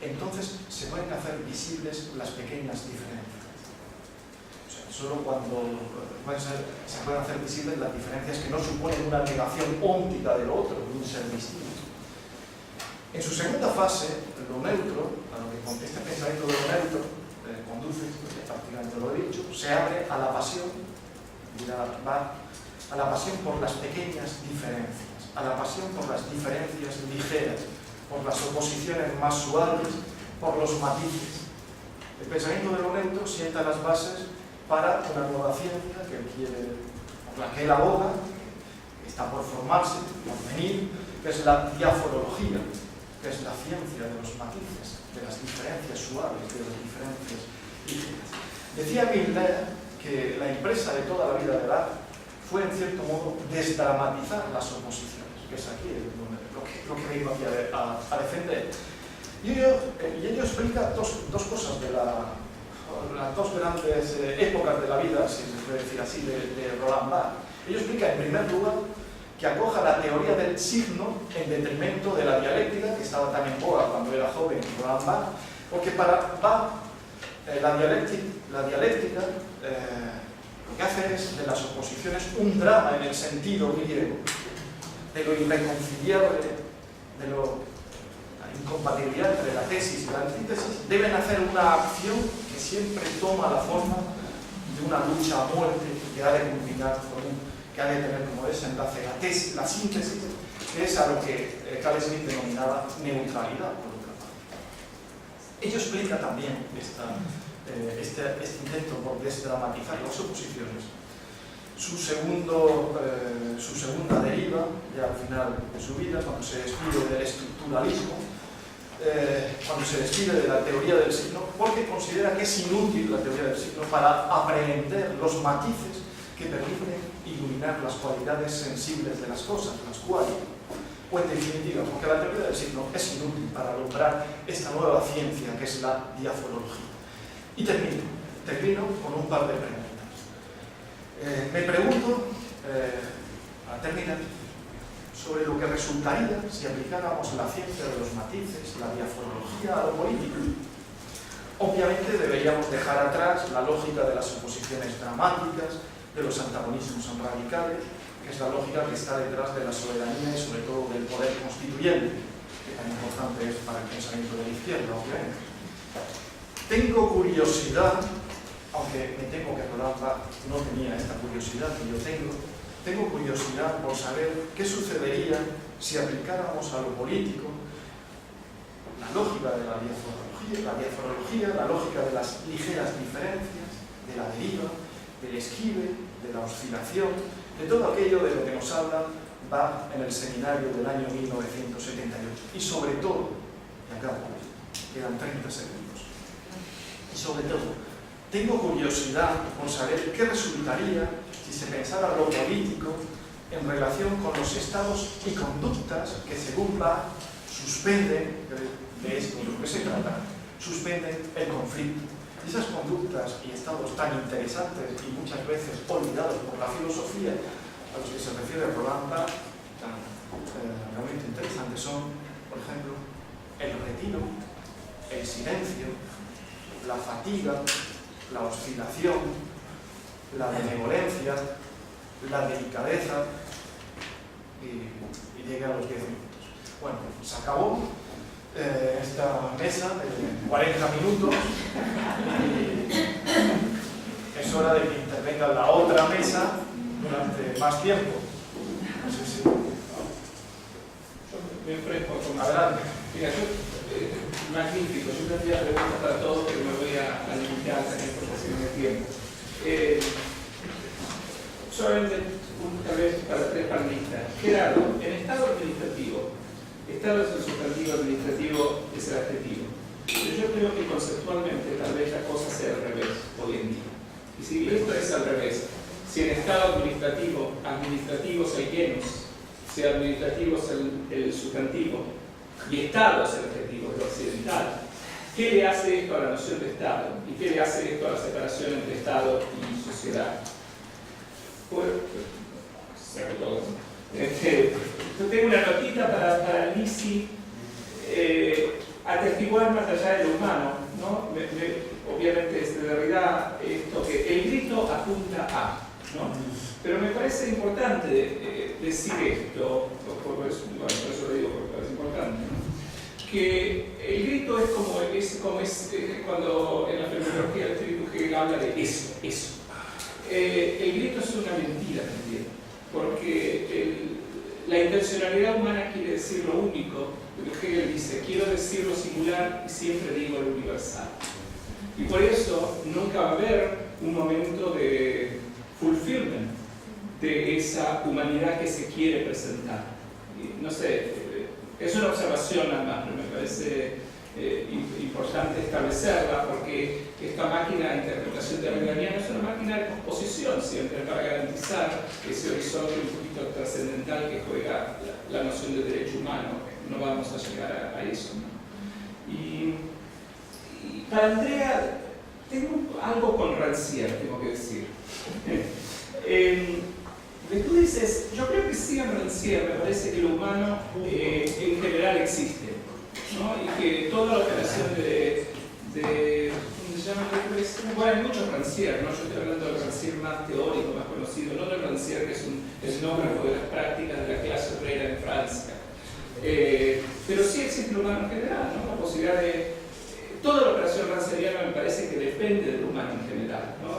entonces se pueden hacer visibles las pequeñas diferencias. O sea, solo cuando se pueden hacer visibles las diferencias que no suponen una negación óntica del otro, de un ser distinto. En su segunda fase, lo neutro, a lo que este pensamiento de lo neutro conduce, prácticamente lo he dicho, se abre a la pasión, a la pasión por las pequeñas diferencias, a la pasión por las diferencias ligeras, por las oposiciones más suaves, por los matices. El pensamiento de lo neutro sienta las bases para una nueva ciencia por la que él aboga, que está por formarse, por venir, que es la diaforología, que es la ciencia de los matices, de las diferencias suaves, de las diferencias ligeras. Decía Miller que la empresa de toda la vida de Barthes fue, en cierto modo, desdramatizar las oposiciones, que es aquí lo que vengo aquí a defender. Y ello explica dos cosas de las dos grandes épocas de la vida, si se puede decir así, de Roland Barthes. Ello explica, en primer lugar, que acoja la teoría del signo en detrimento de la dialéctica, que estaba tan en boga cuando era joven Roland Barthes, porque para Barthes la dialéctica lo que hace es de las oposiciones un drama en el sentido griego, de lo irreconciliable, de la incompatibilidad entre la tesis y la antítesis. Deben hacer una acción que siempre toma la forma de una lucha a muerte que ha de culminar que ha de tener como desenlace la síntesis, que es a lo que Carl Smith denominaba neutralidad, por otra parte. Ello explica también este intento por desdramatizar las oposiciones. Su segunda deriva, ya al final de su vida, cuando se despide del estructuralismo, cuando se despide de la teoría del signo, porque considera que es inútil la teoría del signo para aprehender los matices que permiten iluminar las cualidades sensibles de las cosas, las cuales, o en definitiva, porque la teoría del signo es inútil para lograr esta nueva ciencia que es la diaforología. Y termino con un par de preguntas. Me pregunto, al terminar, sobre lo que resultaría si aplicáramos la ciencia de los matices, la diaforología a lo político. Obviamente deberíamos dejar atrás la lógica de las oposiciones dramáticas, de los antagonismos radicales, que es la lógica que está detrás de la soberanía y sobre todo del poder constituyente, que tan importante es para el pensamiento de la izquierda, obviamente. Tengo curiosidad, aunque me temo que Roland Barthes no tenía esta curiosidad que yo tengo curiosidad por saber qué sucedería si aplicáramos a lo político la lógica de la diaforología, la lógica de las ligeras diferencias, de la deriva, del esquive, de la oscilación, de todo aquello de lo que nos habla Barthes en el seminario del año 1978. Y sobre todo, y acá quedan 30 segundos, y sobre todo, tengo curiosidad por saber qué resultaría si se pensara lo político en relación con los estados y conductas que según Barthes suspenden, de esto de lo que se trata, suspenden el conflicto. Y esas conductas y estados tan interesantes y muchas veces olvidados por la filosofía a los que se refiere Roland Barthes, tan realmente interesantes son, por ejemplo, el retiro, el silencio, la fatiga, la oscilación, la benevolencia, la delicadeza, y llegué a los 10 minutos. Bueno, se acabó esta mesa de 40 minutos y es hora de que intervenga la otra mesa durante más tiempo. No sé si... Me ofrezco con... Adelante. Mira, magnífico, yo tendría preguntas para todos, pero me voy a limitar también por cuestiones de tiempo. Solamente tal vez para 3 panelistas. Gerardo, en estado administrativo, estado es el sustantivo, administrativo es el adjetivo. Pero yo creo que conceptualmente tal vez la cosa sea al revés hoy en día. Y si esto es al revés, si en estado administrativo, administrativos hay llenos, si administrativo es el sustantivo y estado es el adjetivo, el occidental, ¿qué le hace esto a la noción de estado? ¿Y qué le hace esto a la separación entre estado y sociedad? Pues, saco todo. Yo tengo una notita para Lisi, atestiguar más allá de lo humano, ¿no? Obviamente desde Derrida esto que el grito apunta a, ¿no? Pero me parece importante decir esto, por eso lo digo porque parece importante, ¿no? Que el grito es como cuando en la fenomenología del espíritu Hegel habla de eso. El grito es una mentira también, porque la intencionalidad humana quiere decir lo único, pero Hegel dice, quiero decir lo singular y siempre digo lo universal. Y por eso nunca va a haber un momento de fulfillment de esa humanidad que se quiere presentar. Y, no sé, es una observación nada más, pero me parece importante establecerla porque esta máquina de interpretación derridaniana es una máquina de composición siempre para garantizar ese horizonte un poquito trascendental que juega la noción de derecho humano. No vamos a llegar a eso, ¿no? Y para Andrea, tengo algo con Rancière, tengo que decir. Tú dices, yo creo que sí en Rancière, me parece que lo humano en general existe, ¿no? Y que toda la operación ¿cómo se llama? Bueno, hay muchos Rancière, ¿no? Yo estoy hablando del Rancière más teórico, más conocido, no del Rancière que es un etnógrafo de las prácticas de la clase obrera en Francia. Pero sí existe lo humano en general, ¿no? La posibilidad de... toda la operación rancieriana me parece que depende del humano en general, ¿no?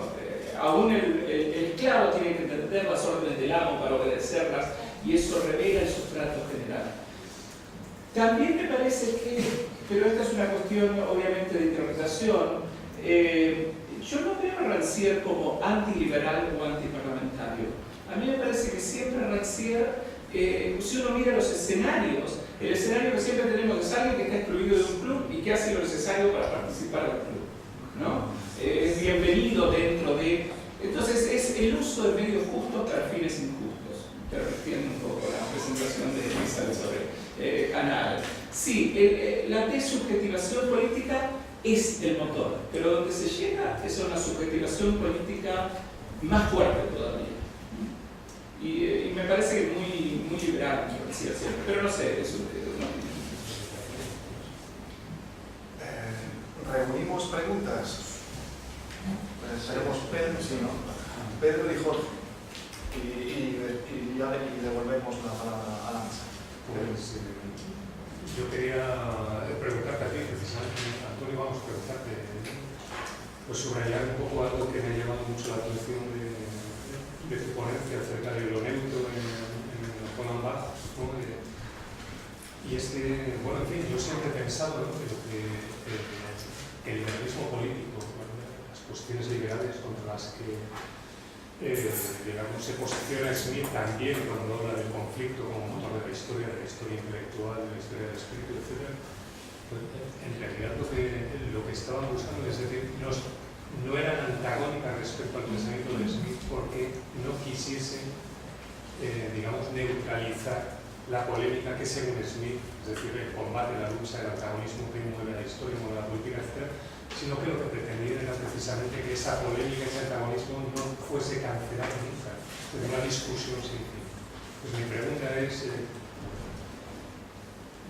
Aún el esclavo tiene que entender las órdenes del amo para obedecerlas y eso revela el sustrato general. También me parece que, pero esta es una cuestión obviamente de interpretación, yo no veo a Rancière como antiliberal o antiparlamentario. A mí me parece que siempre Rancière, si uno mira los escenarios, el escenario que siempre tenemos es alguien que está excluido de un club y que hace lo necesario para participar del club, ¿no? Es bienvenido dentro de... Entonces es el uso de medios justos para fines injustos. Te refiriendo un poco a la presentación de Elizabeth sobre Canal. Sí, la desubjetivación política es el motor, pero donde se llega es a una subjetivación política más fuerte todavía. Y me parece que muy liberal, pero no sé, eso no. Reunimos preguntas. Tenemos Pedro, sí, ¿no? Pedro y Jorge. Y devolvemos la palabra a la mesa. Pues yo quería preguntarte a ti, precisamente, Antonio, vamos a preguntarte, pues subrayar un poco algo que me ha llamado mucho la atención de tu ponencia acerca de lo neutro en Roland Barthes, ¿no? Y es que, bueno, en fin, yo siempre he pensado, ¿no?, que el liberalismo político, bueno, las cuestiones liberales contra las que digamos, se posiciona Smith también cuando habla del conflicto como motor de la historia intelectual, de la historia del espíritu, etc. Pues, en realidad lo que estaban buscando, es decir, no eran antagónicas respecto al pensamiento de Smith porque no quisiesen, digamos, neutralizar la polémica que según Smith, es decir, el combate, la lucha, el antagonismo que mueve la historia, mueve la política, etc., sino que lo que pretendían era precisamente que esa polémica, ese antagonismo no fuese cancelado nunca, de una discusión sin fin. Pues mi pregunta es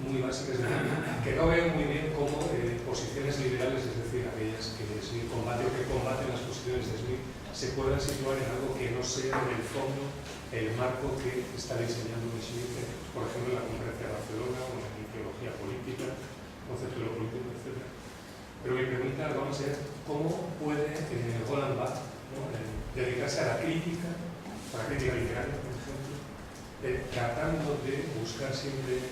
muy básica, es decir, que no veo muy bien cómo posiciones liberales, es decir, aquellas que Smith combate o que combaten las posiciones de Smith, se puedan situar en algo que no sea en el fondo el marco que está diseñando Smith, por ejemplo, en la Conferencia de Barcelona o en la ideología política, concepto de lo político, etc. Pero mi pregunta, vamos a ver, ¿cómo puede Roland Barthes, ¿no?, dedicarse a la crítica literaria, por ejemplo, tratando de buscar siempre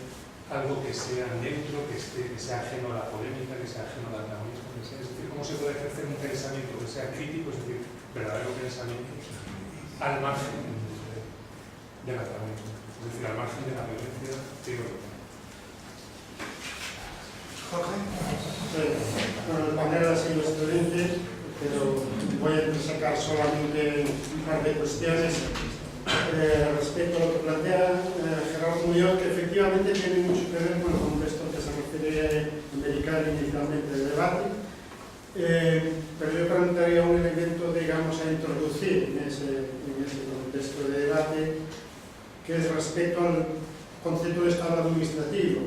algo que sea neutro, que sea ajeno a la polémica, que sea ajeno al antagonismo, que sea, es decir, cómo se puede ejercer un pensamiento que sea crítico, es decir, verdadero pensamiento, al margen del antagonismo, es decir, al margen de la violencia teórica? Jorge. Bueno, de manera así los estudiantes, pero voy a sacar solamente un par de cuestiones respecto a lo que plantea Gerardo Muñoz, que efectivamente tiene mucho que ver con el contexto que se refiere a medicar inicialmente el debate, pero yo plantearía un elemento, digamos, a introducir en ese contexto de debate, que es respecto al concepto de Estado administrativo.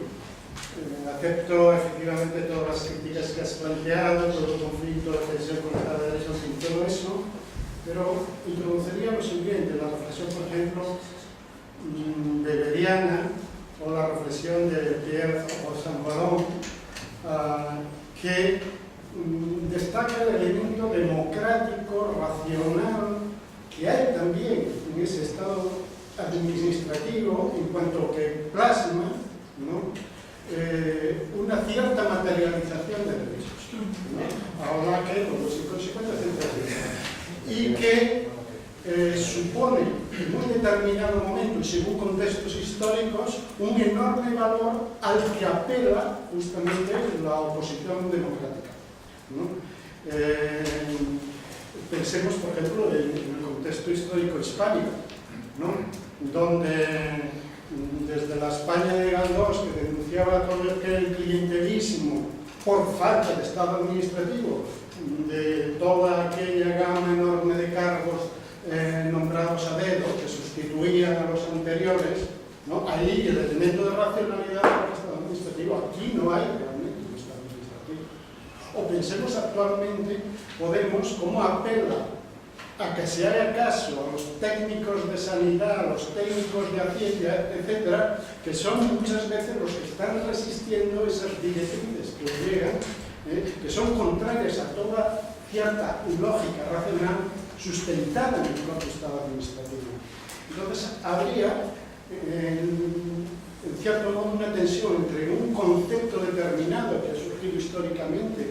Acepto efectivamente todas las críticas que has planteado, todo el conflicto, la tensión con la derecha, en todo eso, pero introduciría lo siguiente, la reflexión, por ejemplo, de Beriana o la reflexión de Pierre o Saint-Valon, que destaca el elemento democrático, racional, que hay también en ese Estado administrativo en cuanto que plasma, ¿no?, una cierta materialización de derechos, ¿no? Ahora que con los consecuencias y que supone en un determinado momento y según contextos históricos un enorme valor al que apela justamente la oposición democrática, ¿no? Pensemos, por ejemplo, en el contexto histórico hispánico, ¿no?, donde desde la España de Galdós, que denunciaba todo el clientelismo por falta de Estado administrativo, de toda aquella gama enorme de cargos nombrados a dedo que sustituían a los anteriores, ¿no? Ahí el elemento de racionalidad del Estado administrativo. Aquí no hay realmente un Estado administrativo. O pensemos actualmente, Podemos, cómo apela a que se haga caso a los técnicos de sanidad, a los técnicos de Hacienda, etcétera, que son muchas veces los que están resistiendo esas directrices que llegan, que son contrarias a toda cierta lógica racional sustentada en el propio Estado administrativo. Entonces, habría, en cierto modo, una tensión entre un concepto determinado que ha surgido históricamente,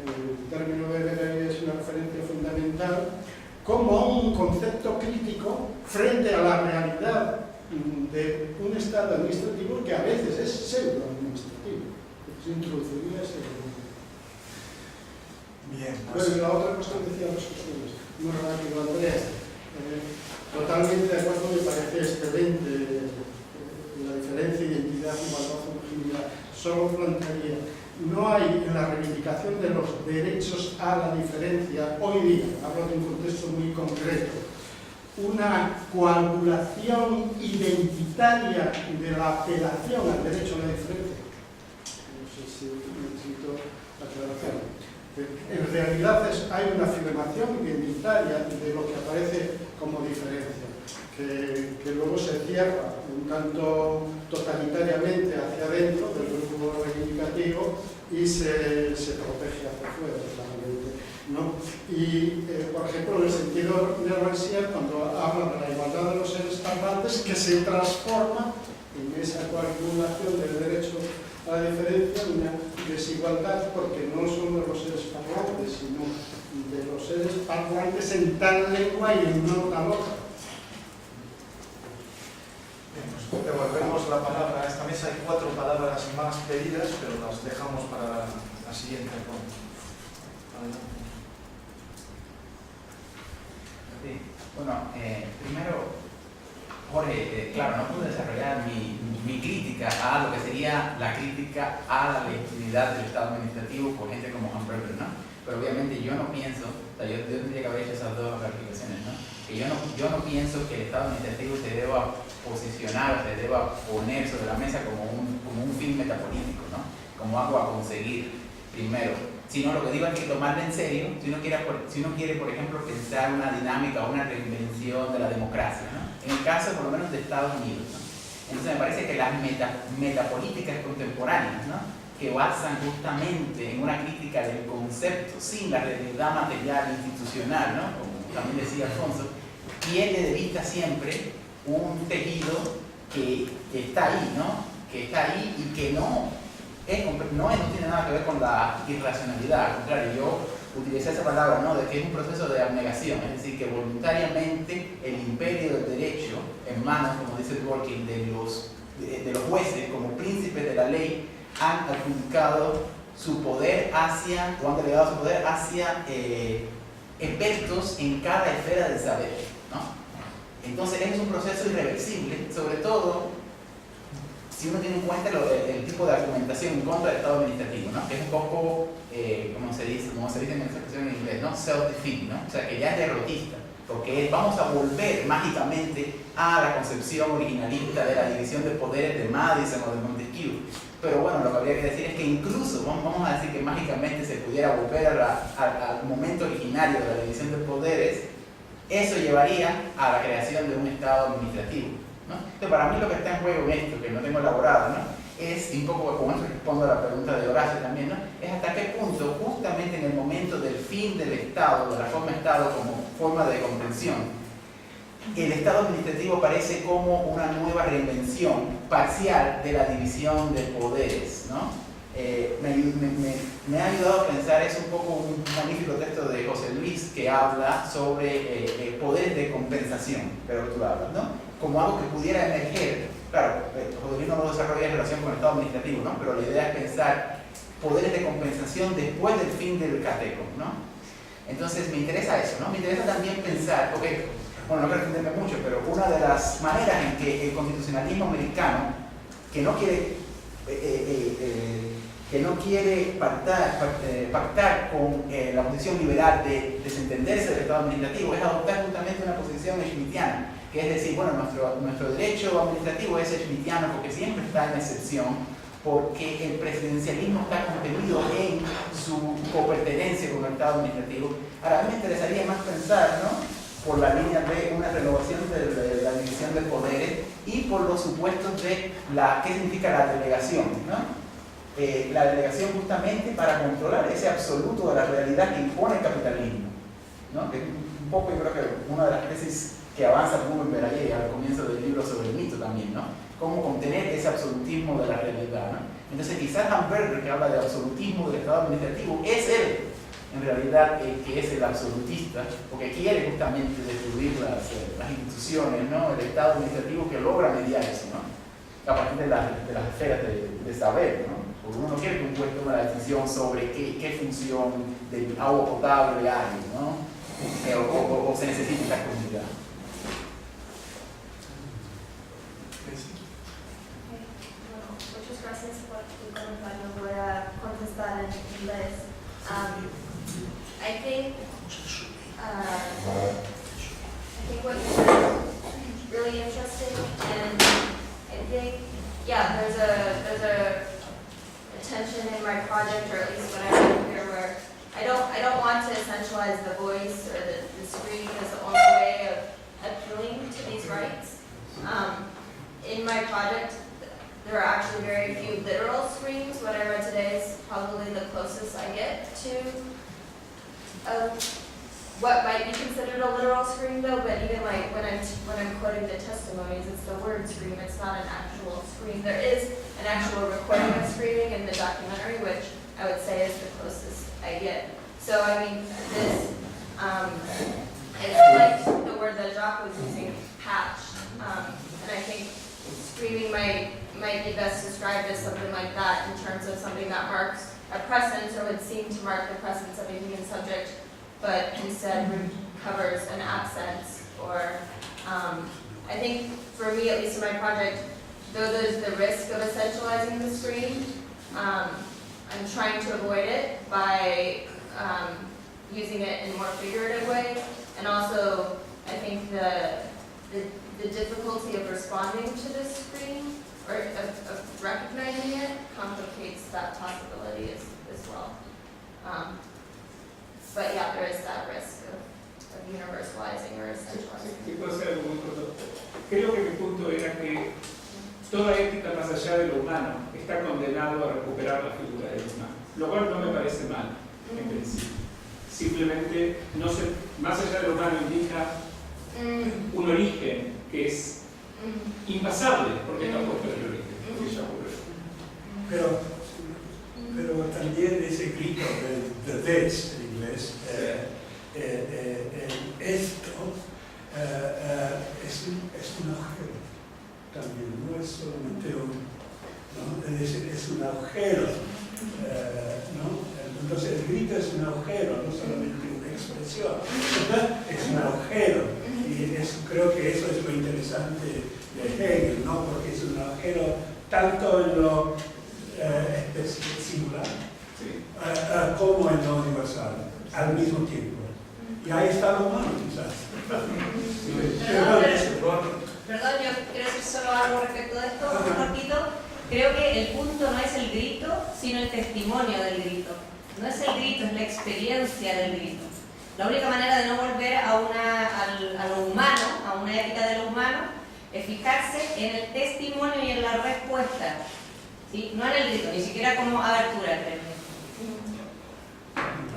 el término de Weber es una referencia fundamental, como un concepto crítico frente a la realidad de un Estado administrativo que a veces es pseudo-administrativo. Se introduciría ese elemento. Bien, Bueno, y la otra cuestión decía las cuestiones. Muy rápido, Andrés. Totalmente de acuerdo, me parece excelente la diferencia, identidad, igualdad, homogeneidad. Solo plantearía, no hay en la reivindicación de los derechos a la diferencia, hoy día, hablo de un contexto muy concreto, una coagulación identitaria de la apelación al derecho a la diferencia. No sé si necesito aclaración. En realidad hay una afirmación identitaria de lo que aparece como diferencia, que luego se cierra un tanto totalitariamente hacia adentro del grupo reivindicativo y se protege hacia afuera, claramente, ¿no? Y, por ejemplo, en el sentido de Rancière, cuando habla de la igualdad de los seres parlantes, que se transforma en esa coagulación del derecho a la diferencia, una desigualdad, porque no son de los seres parlantes, sino de los seres parlantes en tal lengua y en no tal otra. Bien, pues devolvemos la palabra a esta mesa. Hay 4 palabras más pedidas, pero las dejamos para la siguiente ronda. Adelante. Sí. Bueno, primero, Jorge, claro, no pude desarrollar mi crítica a lo que sería la crítica a la legitimidad del Estado administrativo por gente como Hans Berger, ¿no? Pero obviamente yo no pienso, o sea, yo tendría que haber hecho esas dos clarificaciones, ¿no? Que yo no pienso que el Estado administrativo se deba posicionar, se deba poner sobre la mesa como un fin metapolítico, ¿no? Como algo a conseguir primero, sino lo que digo es que tomarlo en serio, si uno quiere, por ejemplo, pensar una dinámica o una reinvención de la democracia, ¿no? En el caso, por lo menos, de Estados Unidos, ¿no? Entonces me parece que las metapolíticas contemporáneas, ¿no? Que basan justamente en una crítica del concepto sin la realidad material institucional, ¿no? Como también decía Alfonso, pierde de vista siempre un tejido que está ahí, ¿no? Que está ahí y que no tiene nada que ver con la irracionalidad. Al contrario, yo utilicé esa palabra, ¿no? De que es un proceso de abnegación, es decir, que voluntariamente el imperio del derecho, en manos, como dice Dworkin, de los jueces como príncipes de la ley, han adjudicado su poder hacia, o han delegado su poder hacia expertos en cada esfera del saber, ¿no? Entonces es un proceso irreversible, sobre todo si uno tiene en cuenta el tipo de argumentación en contra del Estado administrativo, ¿no? Que es un poco, como se dice en esa expresión en inglés, ¿no? Self-defeating, ¿no? O sea, que ya es derrotista, porque vamos a volver mágicamente a la concepción originalista de la división de poderes de Madison o de Montesquieu. Pero bueno, lo que habría que decir es que incluso, vamos a decir que mágicamente se pudiera volver al momento originario de la división de poderes, eso llevaría a la creación de un Estado administrativo, ¿no? Entonces, para mí lo que está en juego en esto, que no tengo elaborado, ¿no? Es, un poco como eso respondo a la pregunta de Horacio también, ¿no? Es hasta qué punto, justamente en el momento del fin del Estado, de la forma Estado como forma de comprensión, el Estado administrativo aparece como una nueva reinvención parcial de la división de poderes, ¿no? Me ha ayudado a pensar, es un poco un magnífico texto de José Luis que habla sobre poderes de compensación, pero tú hablas, ¿no? Como algo que pudiera emerger, claro, José Luis no lo desarrolla en relación con el Estado administrativo, ¿no? Pero la idea es pensar poderes de compensación después del fin del cateco, ¿no? Entonces me interesa eso, ¿no? Me interesa también pensar, porque, bueno, no quiero extenderme mucho, pero una de las maneras en que el constitucionalismo americano, que no quiere que no quiere pactar con la posición liberal de desentenderse del Estado administrativo, es adoptar justamente una posición schmittiana, que es decir, bueno, nuestro derecho administrativo es schmittiano porque siempre está en excepción, porque el presidencialismo está contenido en su copertenencia con el Estado administrativo. Ahora, a mí me interesaría más pensar, ¿no?, por la línea de una renovación de la división de poderes y por los supuestos de qué significa la delegación, ¿no? La delegación justamente para controlar ese absoluto de la realidad que impone el capitalismo, ¿no? Que un poco, yo creo que una de las tesis que avanza Blumenberg ayer al comienzo del libro sobre el mito también, ¿no? Cómo contener ese absolutismo de la realidad, ¿no? Entonces quizás Hamburger, que habla de absolutismo del Estado administrativo, es él en realidad que es el absolutista, porque quiere justamente destruir las instituciones, ¿no?, el Estado administrativo que logra mediar eso, ¿no?, a partir de las esferas de saber, ¿no? Porque uno no quiere que un juez tome la decisión sobre qué función de agua potable hay, ¿no?, o se necesita esta comunidad. Muchas gracias por tu comentario. Voy a contestar en inglés. I think what you said is really interesting, and I think, yeah, there's a tension in my project, or at least what I have here, where I don't want to essentialize the voice or the screen as the only way of appealing to these rights. In my project, there are actually very few literal screens. What I read today is probably the closest I get to what might be considered a literal scream, though. But even like when I'm quoting the testimonies, it's the word scream. It's not an actual scream. There is an actual recording of screaming in the documentary, which I would say is the closest I get. So I mean, this it's like the word that Jacques was using, patch, and I think screaming might be best described as something like that in terms of something that marks a presence or would seem to mark the presence of a human subject, but instead covers an absence. Or I think for me, at least in my project, though there's the risk of essentializing the screen, I'm trying to avoid it by using it in a more figurative way. And also, I think the difficulty of responding to this screen, or of recognizing it, complicates that possibility as well. But yeah, there is that risk of universalizing or essentializing. Sí, puedo hacer algo muy corto. Creo que mi punto era que toda ética más allá de lo humano está condenado a recuperar la figura del humano, lo cual no me parece mal en principio. Simplemente, más allá de lo humano indica un origen que es impasable, porque está puesto el origen. Pero también ese grito de this en inglés, esto es un agujero también, no es solamente ¿no? Es un agujero, ¿no? Entonces el grito es un agujero, no solamente una expresión, es un agujero, y creo que eso es lo interesante de Hegel, ¿no? Porque es un agujero tanto en lo singular como en lo universal al mismo tiempo. Y ahí está lo humano, quizás. Perdón, yo quiero decir solo algo respecto de esto, un ratito. Creo que el punto no es el grito, sino el testimonio del grito. No es el grito, es la experiencia del grito. La única manera de no volver a lo humano, a una ética de lo humano, es fijarse en el testimonio y en la respuesta. ¿Sí? No en el grito, ni siquiera como abertura del término.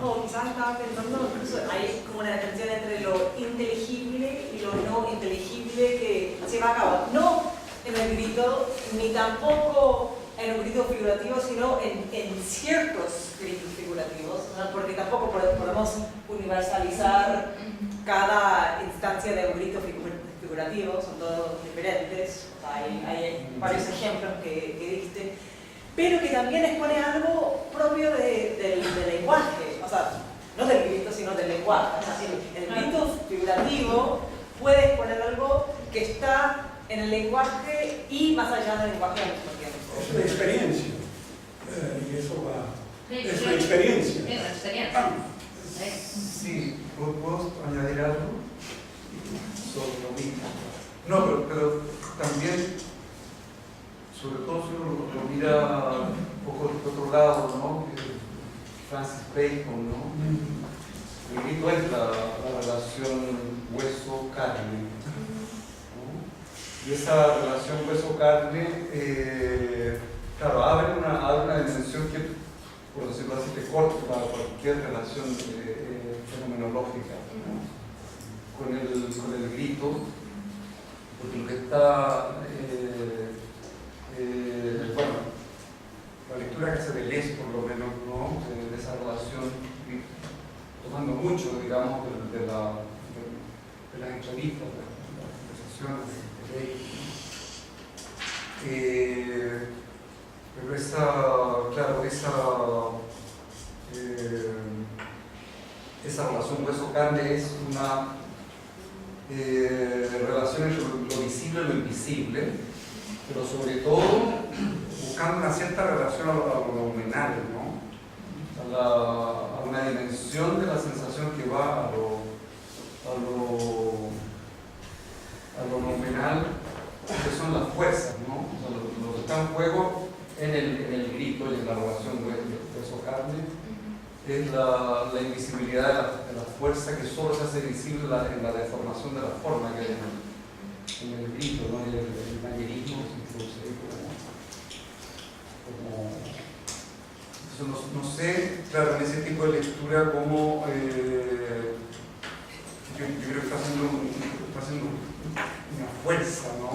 O quizás estaba pensando, incluso hay como una tensión entre lo inteligible y lo no inteligible que se va a cabo. No en el grito, ni tampoco en un grito figurativo, sino en ciertos gritos figurativos, ¿no? Porque tampoco podemos universalizar cada instancia de un grito figurativo, son todos diferentes. O sea, hay varios ejemplos que diste, pero que también expone algo propio del lenguaje, o sea, no del grito, sino del lenguaje. O sea, el grito figurativo puede exponer algo que está en el lenguaje y más allá del lenguaje al mismo tiempo. Es una experiencia, y eso va Es su experiencia. Es la experiencia. Sí, ¿puedo añadir algo sobre lo mismo? No, pero también, sobre todo si uno lo mira un poco de otro lado, ¿no? Francis Bacon, ¿no? El grito es la relación hueso-carne, ¿no? Y esa relación hueso-carne, claro, abre una dimensión que, por decirlo así, te corta para cualquier relación fenomenológica, ¿no? con el grito, porque lo que está, bueno, la lectura que hace de Les, por lo menos, ¿no? De esa relación, tomando mucho, digamos, de las entrevistas, de las conversaciones de Bacon. Pero esa relación hueso-carne es una relación entre lo visible y lo invisible, pero sobre todo buscando una cierta relación a lo nominal, ¿no? A una dimensión de la sensación que va a lo nominal, que son las fuerzas, ¿no? O sea, lo que está en juego en el grito y en la relación hueso-carne es la invisibilidad de la fuerza que solo se hace visible en la deformación de la forma que hay en el grito, ¿no? El manierismo se introduce ahí como no sé, claro, en ese tipo de lectura como yo creo que está haciendo una fuerza, ¿no?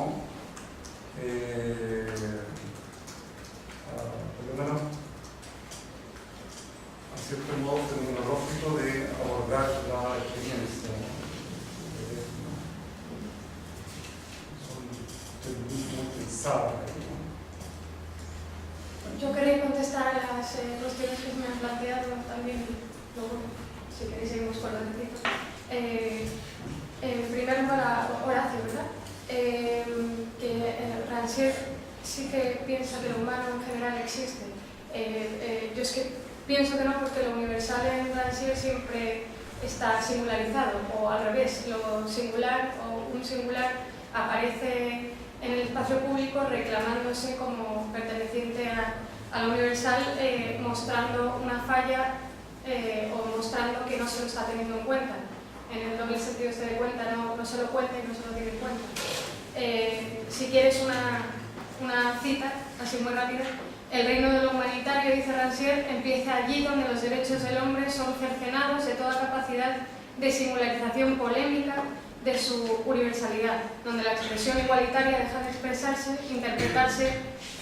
Por lo menos a cierto modo fenomenológico de abordar la experiencia, ¿no? Son muy pensadas, ¿no? Yo quería contestar a las cuestiones que me han planteado también, luego, si queréis seguimos con los ejercicios. Primero para Horacio, ¿verdad? Que Rancière sí que piensa que lo humano en general existe. Yo es que pienso que no, porque lo universal en Rancière siempre está singularizado, o al revés, lo singular o un singular aparece en el espacio público reclamándose como perteneciente a lo universal, mostrando una falla o mostrando que no se lo está teniendo en cuenta. En el doble sentido se de cuenta, no se lo cuenta y no se lo tiene en cuenta. Si quieres una cita, así muy rápida: el reino de lo humanitario, dice Rancière, empieza allí donde los derechos del hombre son cercenados de toda capacidad de singularización polémica de su universalidad, donde la expresión igualitaria deja de expresarse, interpretarse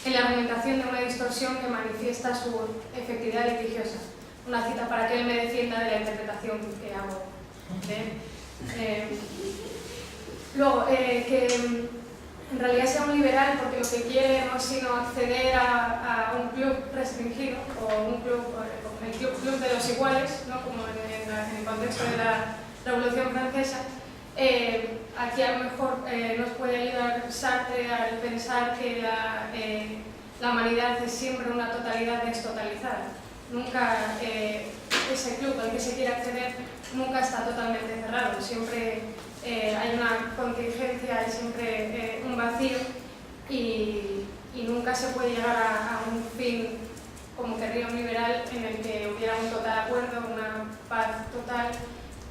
en la argumentación de una distorsión que manifiesta su efectividad litigiosa. Una cita para que él me defienda de la interpretación que hago de él. Luego, que en realidad sea un liberal porque lo que quiere no es sino acceder a un club restringido, o un club, el club de los iguales, ¿no? Como en el contexto de la Revolución Francesa. Aquí a lo mejor nos puede ayudar Sartre al pensar que la humanidad es siempre una totalidad destotalizada. Nunca ese club al que se quiere acceder nunca está totalmente cerrado, siempre hay una contingencia, hay siempre un vacío y nunca se puede llegar a un fin como querría un liberal en el que hubiera un total acuerdo, una paz total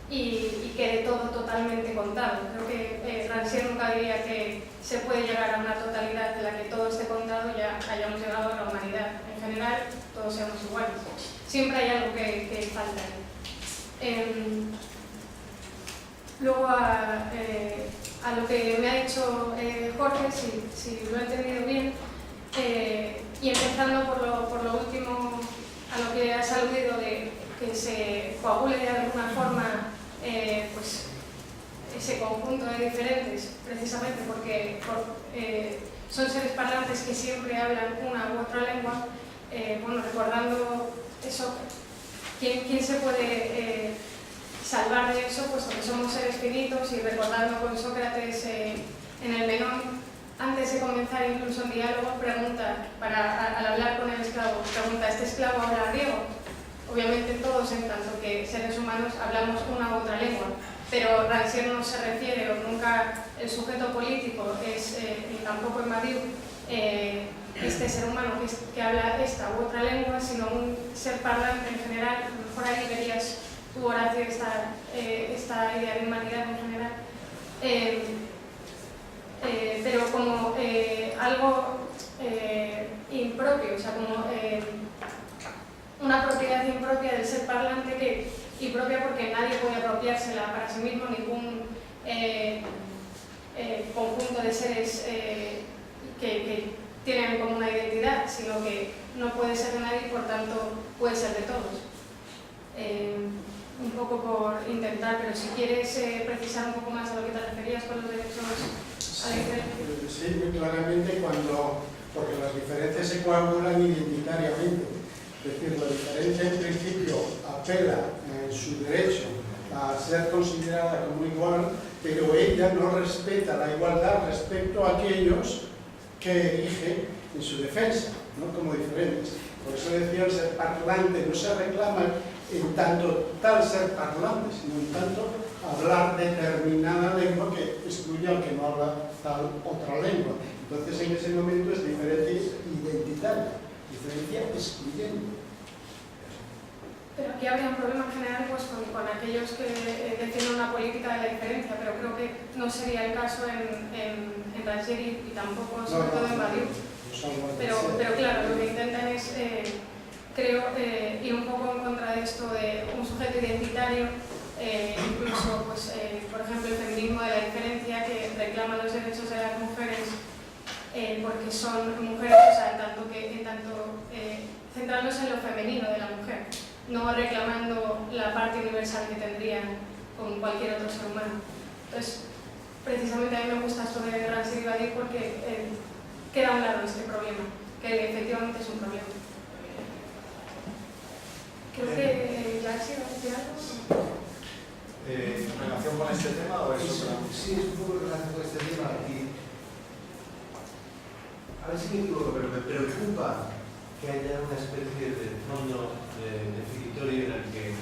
y quede todo totalmente contado. Creo que Rancière nunca diría que se puede llegar a una totalidad de la que todo esté contado y ya hayamos llegado a la humanidad. En general, todos seamos iguales. Siempre hay algo que falta ahí. Luego a lo que me ha dicho Jorge, si lo he entendido bien, y empezando por lo último, a lo que has aludido de que se coagule de alguna forma pues ese conjunto de diferentes, precisamente porque son seres parlantes que siempre hablan una u otra lengua. Bueno, recordando eso, ¿quién se puede salvar de eso? Puesto que somos seres finitos, y recordando con Sócrates en el Menón, antes de comenzar incluso un diálogo, pregunta, al hablar con el esclavo, pregunta: ¿este esclavo habla griego? obviamente todos, en tanto que seres humanos, hablamos una u otra lengua, pero Rancière no se refiere, o nunca el sujeto político es, ni tampoco en Badiou, este ser humano que habla esta u otra lengua, sino un ser parlante en general. A lo mejor ahí verías tú, Horacio, esta idea de humanidad en general. Pero como algo impropio, o sea, como una propiedad impropia del ser parlante, y propia porque nadie puede apropiársela para sí mismo, ningún conjunto de seres que tienen como una identidad, sino que no puede ser de nadie y por tanto puede ser de todos. Un poco por intentar, pero si quieres precisar un poco más a lo que te referías con los derechos a la diferencia. Sí, muy claramente porque las diferencias se coagulan identitariamente. Es decir, la diferencia en principio apela en su derecho a ser considerada como igual, pero ella no respeta la igualdad respecto a aquellos que erige en su defensa, ¿no? Como diferentes. Por eso decía, el ser parlante no se reclama en tanto tal ser parlante, sino en tanto hablar determinada lengua que excluye al que no habla tal otra lengua. Entonces, en ese momento es diferencia identitaria, diferencia excluyente. Pero aquí habría un problema en general pues, con aquellos que defienden una política de la diferencia, pero creo que no sería el caso en Rancière y tampoco, sobre todo en Badiou. Pero claro, lo que intentan es, creo, ir un poco en contra de esto de un sujeto identitario, incluso, pues, por ejemplo, el feminismo de la diferencia, que reclama los derechos de las mujeres porque son mujeres, o sea, en tanto centrándose en lo femenino de la mujer, no reclamando la parte universal que tendrían con cualquier otro ser humano. Entonces, precisamente a mí me gusta esto de Rancière y Badiou porque queda a un lado este problema, que efectivamente es un problema. Creo que ya ha sido algo. ¿En relación con este tema o es otra? Sí, es un poco en relación con este tema. Y a ver si me equivoco, pero me preocupa que haya una especie de fondo definitorio en el que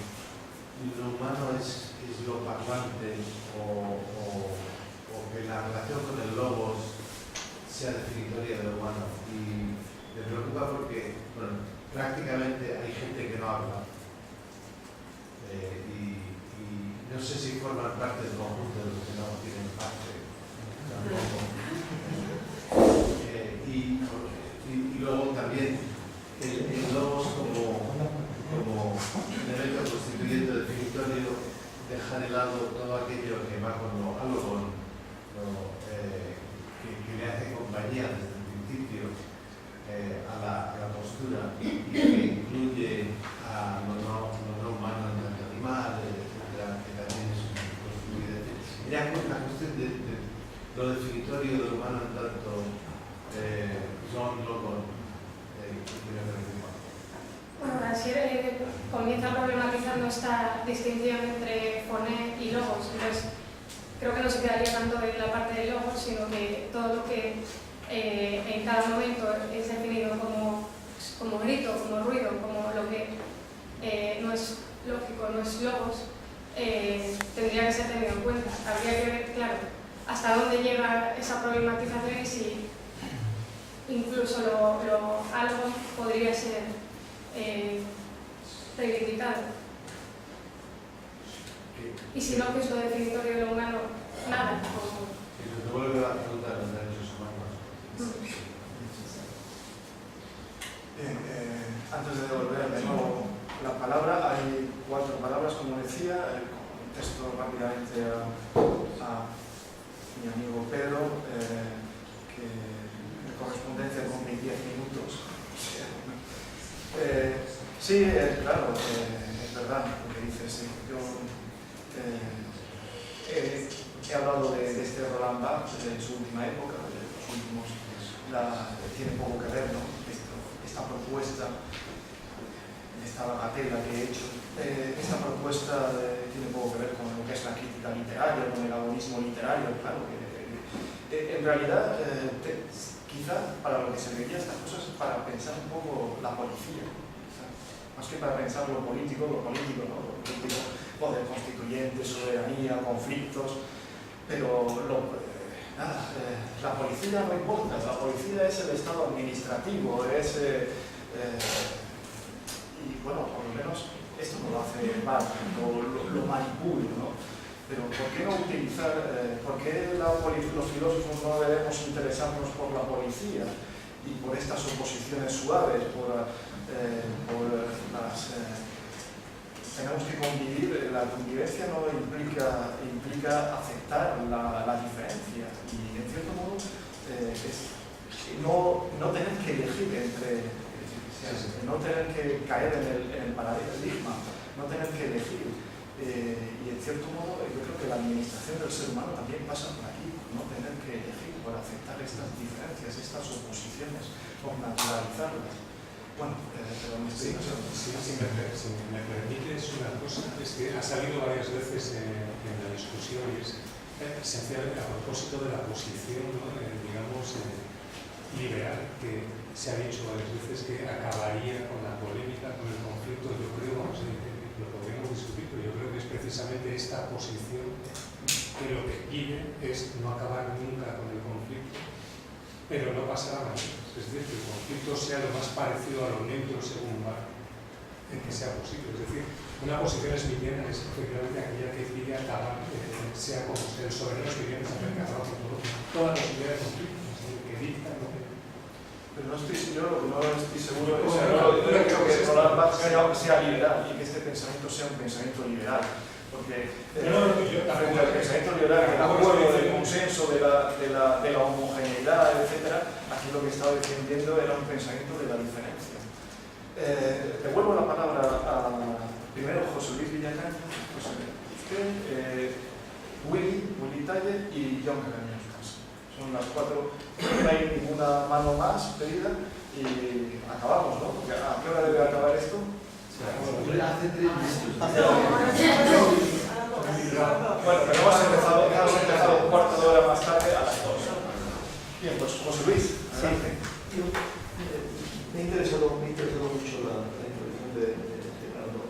lo humano es lo parlante o que la relación con el logos sea definitoria de lo humano. Y me preocupa porque, bueno, prácticamente hay gente que no habla y no sé si forman parte del conjunto de los que no tienen parte tampoco. Y luego también el logos como elemento constituyente definitorio deja de lado todo aquello que va con que le hace compañía desde el principio a la postura y que incluye a lo no humano en tanto animal, etcétera, que también es constituyente. Ya con la cuestión de lo definitorio de lo humano en tanto bueno, Rancière comienza problematizando esta distinción entre phoné y logos. Entonces, creo que no se quedaría tanto en la parte de logos, sino que todo lo que en cada momento es definido como grito, como ruido, como lo que no es lógico, no es logos, tendría que ser tenido en cuenta. Habría que ver, claro, hasta dónde llega esa problematización y si incluso algo podría ser reivindicado. Y si no, pues lo definitorio de lo humano, nada. Y nos devuelve la pregunta de los derechos humanos. Bien, antes de devolver de nuevo la palabra, hay 4 palabras, como decía, contesto rápidamente a mi amigo Pedro, que en correspondencia con mis 10 minutos. Sí, claro, es verdad lo que dices. Sí. Yo he hablado de este Roland Barthes de su última época, de los últimos, tiene poco que ver, ¿no? Esta propuesta, esta bagatela que he hecho, esta propuesta tiene poco que ver con lo que es la crítica literaria, con el agonismo literario, claro. En realidad, quizá para lo que se veía estas cosas es para pensar un poco la policía. más que para pensar lo político, ¿no? Lo político, poder constituyente, soberanía, conflictos, pero la policía no importa, la policía es el estado administrativo, y bueno, por lo menos esto no lo hace mal, lo manipula, ¿no? Pero ¿por qué no utilizar, por qué los filósofos no debemos interesarnos por la policía y por estas oposiciones suaves, tenemos que convivir, la convivencia no implica aceptar la diferencia y en cierto modo no tener que elegir no tener que caer en el paradigma, no tener que elegir. Y en cierto modo yo creo que la administración del ser humano también pasa por aquí, no tener que elegir, por aceptar estas diferencias, estas oposiciones, por naturalizarlas. Bueno, pero si me permites una cosa, es que ha salido varias veces en la discusión y es esencialmente a propósito de la posición, ¿no? Digamos, liberal, que se ha dicho varias veces que acabaría con la polémica, con el conflicto. Yo creo, lo podríamos discutir, pero yo creo que es precisamente esta posición que lo que quiere es no acabar nunca con el conflicto, pero no pasar a mayores. Es decir, que el conflicto sea lo más parecido a lo neutro según Marx en que sea posible. Es decir, una posición smithiana es efectivamente aquella que pide acabar, sea como sea, el soberano smithiano es aquel que acaba con toda posibilidad de conflicto, es decir, que dicta lo que... Pero no estoy seguro de eso. Yo creo que Roland Barthes sea liberal y que este pensamiento sea un pensamiento liberal. Porque frente al pensamiento liberal, el acuerdo, del consenso, de la homogeneidad, etc., aquí lo que estaba defendiendo era un pensamiento de la diferencia. Devuelvo la palabra a primero José Luis Villacaña, Willy Taller y John Carañas. Son las cuatro, no hay ninguna mano más pedida y acabamos, ¿no? Porque ¿a qué hora debe acabar esto? Hace 3 minutos. Bueno, pero hemos empezado un cuarto de hora más tarde a las 2. Bien, pues José Luis, adelante. Sí, me ha interesado mucho la intervención de Fernando.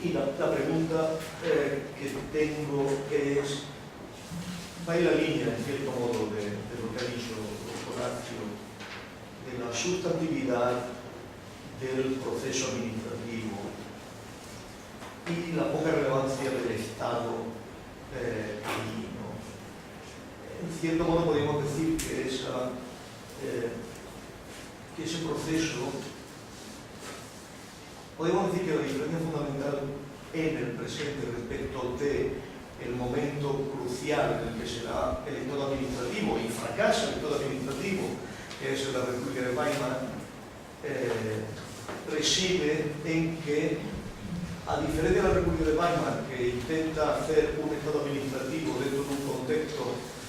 Y la pregunta que tengo es, va en la línea, en cierto modo, de lo que ha dicho Horacio, de la sustantividad del proceso administrativo y la poca relevancia del Estado ahí, ¿no? En cierto modo podemos decir que ese proceso, podemos decir que la diferencia fundamental en el presente respecto del momento crucial en el que se da el Estado administrativo y fracasa el Estado administrativo, que es la República de Weimar, reside en que, a diferencia de la República de Weimar, que intenta hacer un Estado administrativo dentro de un contexto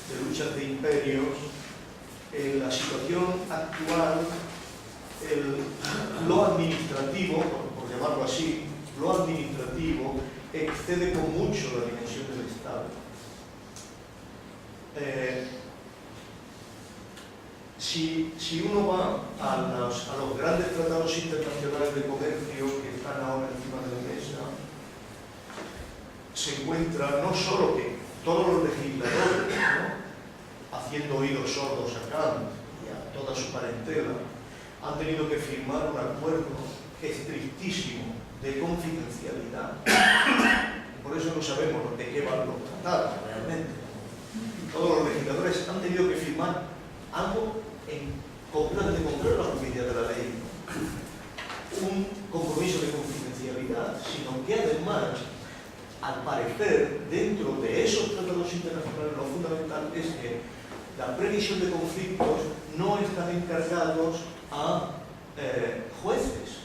de luchas de imperios, en la situación actual, lo administrativo, por llamarlo así, lo administrativo excede con mucho la dimensión del Estado. Si uno va a los grandes tratados internacionales de comercio que están ahora encima de la mesa, se encuentra no solo que todos los legisladores, ¿no?, haciendo oídos sordos a Kant y a toda su parentela, han tenido que firmar un acuerdo estrictísimo de confidencialidad. Por eso no sabemos de qué van los tratados realmente. Todos los legisladores han tenido que firmar algo completamente contrario a la justicia de la ley, un compromiso de confidencialidad, sino que además, al parecer, dentro de esos tratados internacionales, lo fundamental es que la previsión de conflictos no están encargados a jueces,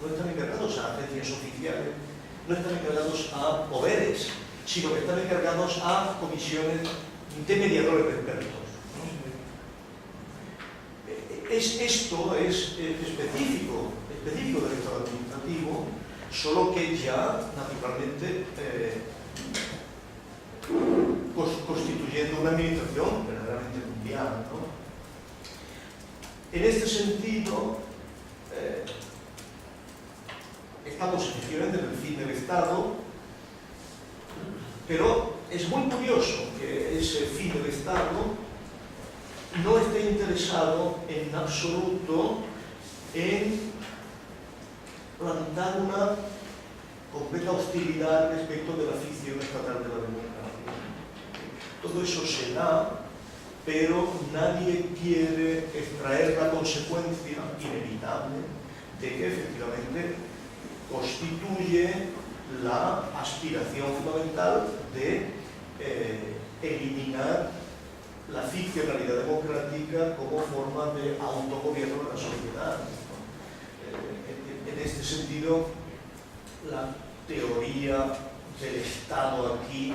no están encargados a agencias oficiales, no están encargados a poderes, sino que están encargados a comisiones de mediadores de expertos. Esto es específico del Estado administrativo, solo que ya, naturalmente, constituyendo una administración verdaderamente mundial, ¿no? En este sentido, estamos efectivamente en el fin del Estado, pero es muy curioso que ese fin del Estado no esté interesado en absoluto en plantar una completa hostilidad respecto de la ficción estatal de la democracia. Todo eso se da, pero nadie quiere extraer la consecuencia inevitable de que efectivamente constituye la aspiración fundamental de eliminar la ficcionalidad democrática como forma de autogobierno de la sociedad. En este sentido, la teoría del Estado aquí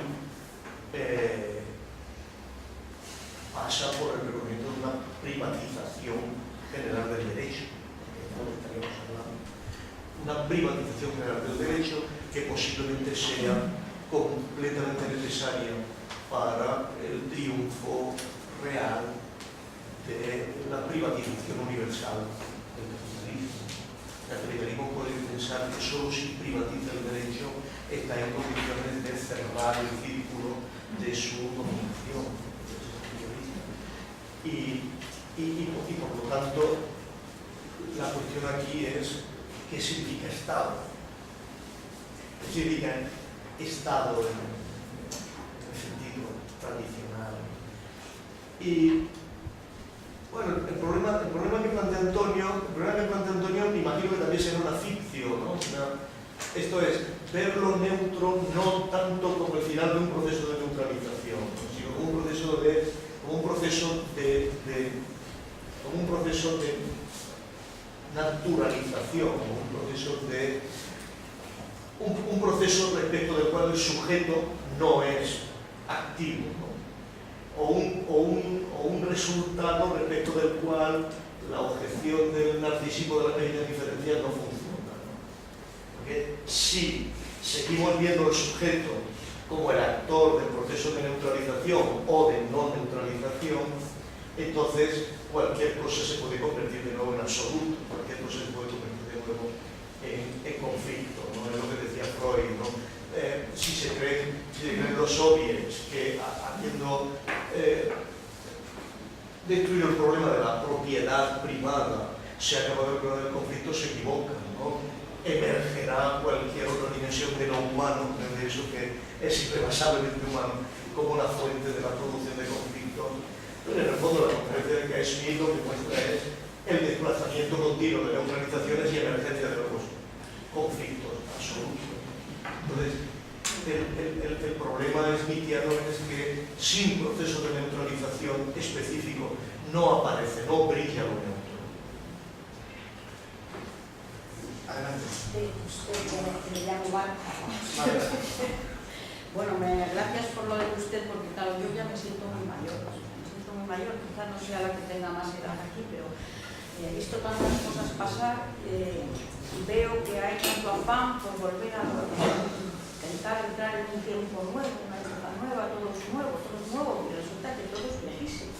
pasa por el reconocimiento de una privatización general del derecho. Estaríamos hablando. Una privatización general del derecho que posiblemente sea completamente necesaria para el triunfo real de la privatización universal del capitalismo. El capitalismo puede pensar que solo si privatiza el derecho está en condiciones de cerrar el círculo de su dominación. Y por lo tanto, la cuestión aquí es ¿qué significa Estado? ¿Qué significa Estado en el sentido tradicional? Y bueno, el problema que plantea Antonio, me imagino que también será una ficción, ¿no? Esto es, ver lo neutro no tanto como el final de un proceso de neutralización, sino como un proceso de naturalización, un proceso respecto del cual el sujeto no es activo, ¿no? o un resultado respecto del cual la objeción del narcisismo de las pequeñas diferencias no funciona, ¿no? Porque si seguimos viendo al sujeto como el actor del proceso de neutralización o de no neutralización, entonces cualquier cosa se puede convertir de nuevo en absoluto, cualquier cosa se puede convertir de nuevo en conflicto, ¿no? Es lo que decía Freud, ¿no? Si se creen los soviets que habiendo destruido el problema de la propiedad privada se ha acabado el problema del conflicto, se equivocan, ¿no? Emergerá cualquier otra dimensión de lo humano, de eso que es irrebasablemente humano, como la fuente de la producción de conflictos. Pero en el fondo la conferencia de Kai Smith lo que muestra es el desplazamiento continuo de neutralizaciones y emergencia de nuevos conflictos absolutos. Entonces, el problema smithiano es que sin proceso de neutralización específico no aparece, no brilla lo neutro. Adelante. Me llamo Marta. Bueno, gracias por lo de usted, porque claro, yo ya me siento muy mayor. Quizás no sea la que tenga más edad aquí, pero he visto tantas cosas pasar, veo que hay tanto afán por volver a intentar entrar en un tiempo nuevo, una época nueva, todo es nuevo, y resulta que todo es viejísimo.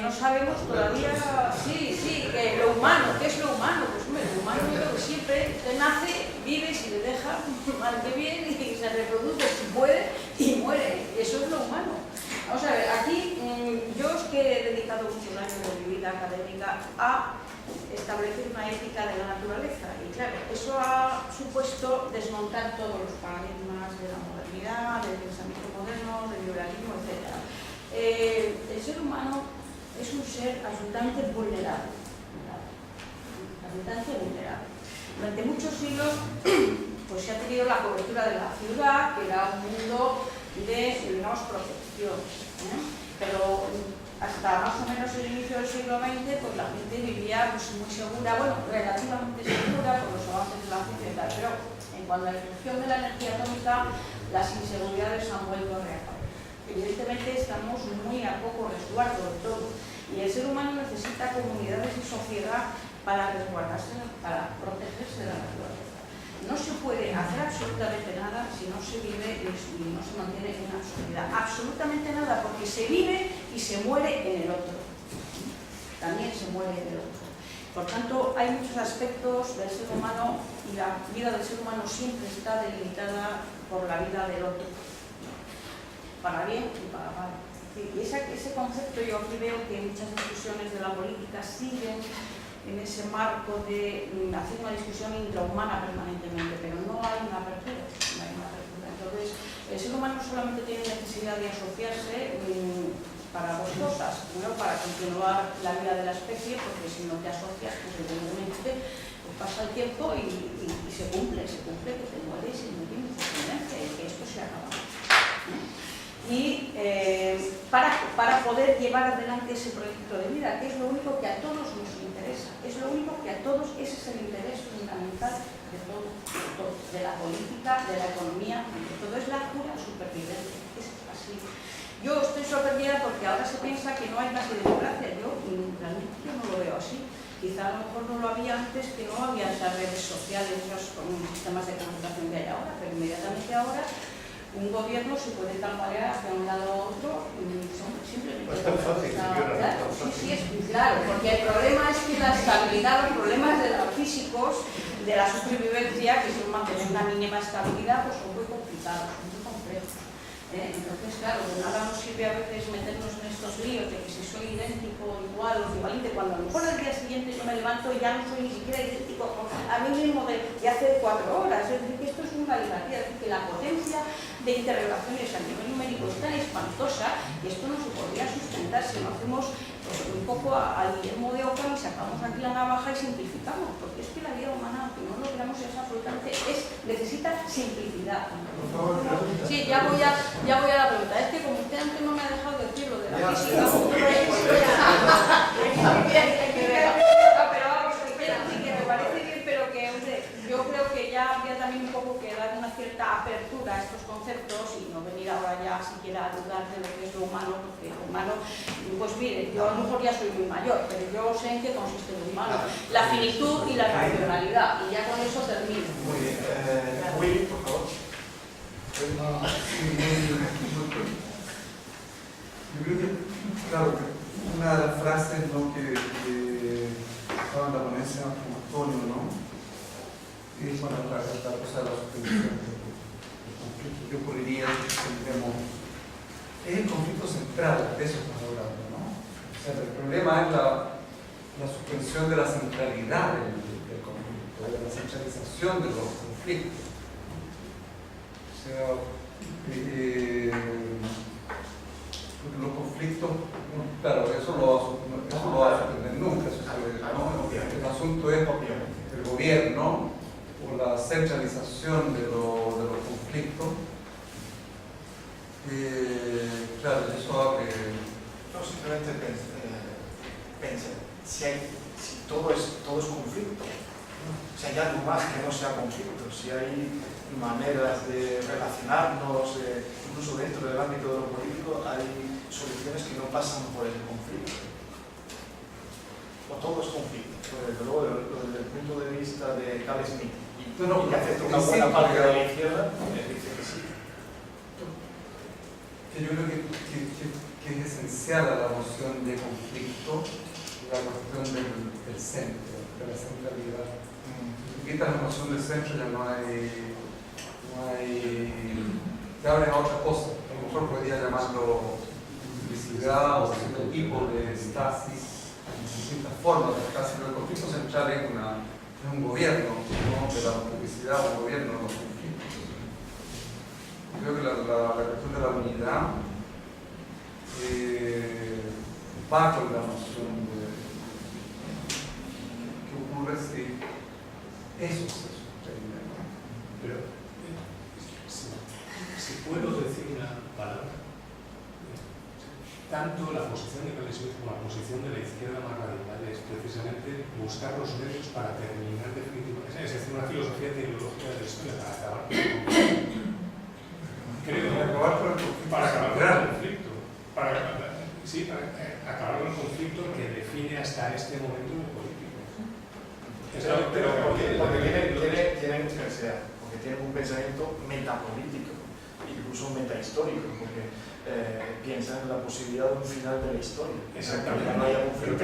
No sabemos todavía, sí, que lo humano, ¿qué es lo humano? Pues hombre, lo humano es lo que siempre usted nace, vive, si le deja, mal que bien, y se reproduce si puede, y muere, eso es lo humano. Vamos a ver, aquí yo es que he dedicado muchos años de mi vida académica a establecer una ética de la naturaleza, y claro, eso ha supuesto desmontar todos los paradigmas de la modernidad, del pensamiento moderno, del liberalismo, etc. El ser humano es un ser absolutamente vulnerable. Durante muchos siglos pues se ha tenido la cobertura de la ciudad, que era un mundo de, digamos, protección, pero hasta más o menos el inicio del siglo XX pues la gente vivía pues, muy segura, bueno, relativamente segura por los avances de la ciencia y tal, pero en cuanto a la evolución de la energía atómica, las inseguridades han vuelto a reaparecer. Evidentemente estamos muy a poco resguardo de todo, y el ser humano necesita comunidades y sociedad para resguardarse, para protegerse de la naturaleza. No se puede hacer absolutamente nada si no se vive y no se mantiene en una sociedad. Absolutamente nada, porque se vive y se muere en el otro. También se muere en el otro. Por tanto, hay muchos aspectos del ser humano y la vida del ser humano siempre está delimitada por la vida del otro, para bien y para mal. Y ese concepto yo aquí veo que muchas discusiones de la política siguen en ese marco de hacer una discusión intrahumana permanentemente, pero no hay una apertura. Entonces, el ser humano solamente tiene necesidad de asociarse para dos cosas. Primero, para continuar la vida de la especie, porque si no te asocias, pues evidentemente pasa el tiempo y se cumple que te mueres y no tienes descendencia y que esto se acaba. Y para poder llevar adelante ese proyecto de vida, que es lo único que a todos nos interesa, es lo único que a todos, ese es el interés fundamental de todo, de la política, de la economía, de todo, es la pura supervivencia, es así. Yo estoy sorprendida porque ahora se piensa que no hay casi democracia, yo realmente no lo veo así. Quizá a lo mejor no lo había antes, que no había esas redes sociales, esos sistemas de comunicación que hay ahora, pero inmediatamente ahora un gobierno se puede tambalear hacia un lado u otro simplemente. No es tan fácil, sí, es claro, porque el problema es que la estabilidad, los problemas de los físicos, de la supervivencia, que son mantener una mínima estabilidad, pues son muy complicados, son muy complejos. Entonces, claro, de nada nos sirve a veces meternos en estos líos de que si soy idéntico, igual o equivalente, cuando a lo mejor al día siguiente yo me levanto y ya no soy ni siquiera idéntico a mí mismo de hace 4 horas. Es decir, que esto es un galimatías, es decir, que la potencia de interrelaciones a nivel numérico es tan espantosa y esto no se podría sustentar si no hacemos un poco a Guillermo de Ockham y sacamos aquí la navaja y simplificamos, porque es que la vida humana, aunque no lo creamos, es absolutamente, necesita simplicidad. Sí, ya voy a la pregunta. Es que como usted antes no me ha dejado decir lo de la física, pero vamos, que me parece bien, pero que yo creo que ya habría también un poco que dar una cierta apertura a estos conceptos y no venir ahora ya siquiera a dudar de lo que es lo humano, porque lo humano, pues mire, yo a lo mejor ya soy muy mayor, pero yo sé en qué consiste lo humano, la finitud y la racionalidad, y ya con eso termino. Muy bien, Willy, por favor. Yo creo que, claro, una de las frases, ¿no?, que estaba en la ponencia con Antonio, ¿no?, es bueno, la cosa de la suspensión del conflicto. ¿Qué ocurriría si tendríamos? Es el conflicto central, de eso estamos hablando, ¿no? O sea, el problema es la suspensión de la centralidad del conflicto, de la centralización de los conflictos. O sea, los conflictos, claro, eso lo va a suspender nunca, ¿no? El asunto es el gobierno o la centralización de los conflictos. Claro, eso abre. No, simplemente pensé, si todo es conflicto, si hay algo más que no sea conflicto, si hay maneras de relacionarnos, incluso dentro del ámbito de lo político, hay soluciones que no pasan por el conflicto. O todo es conflicto, desde luego desde el punto de vista de Carl Smith, y que acepta una buena parte de la izquierda, dice que sí. Yo creo que es esencial a la noción de conflicto la cuestión del centro, de la centralidad. Si quitas la noción del centro ya no hay te abren a otra cosa. A lo mejor podría llamarlo publicidad o cierto tipo de estasis, distintas formas de estasis, pero el conflicto central es un gobierno, ¿no?, de la publicidad, un gobierno de los conflictos. Creo que la cuestión de la unidad va con la noción de qué ocurre si eso se suspende, ¿no? Pero si puedo decir una palabra, tanto la posición de Carl Smith como la posición de la izquierda más radical es precisamente buscar los medios para terminar definitivamente, es decir, una filosofía teleológica de la historia para acabar con el conflicto. Creo, para acabar con el conflicto, para acabar con el conflicto que define hasta este momento el político. Porque tienen un pensamiento metapolítico. incluso metahistórico, porque piensa en la posibilidad de un final de la historia. Exactamente. Que no haya conflicto.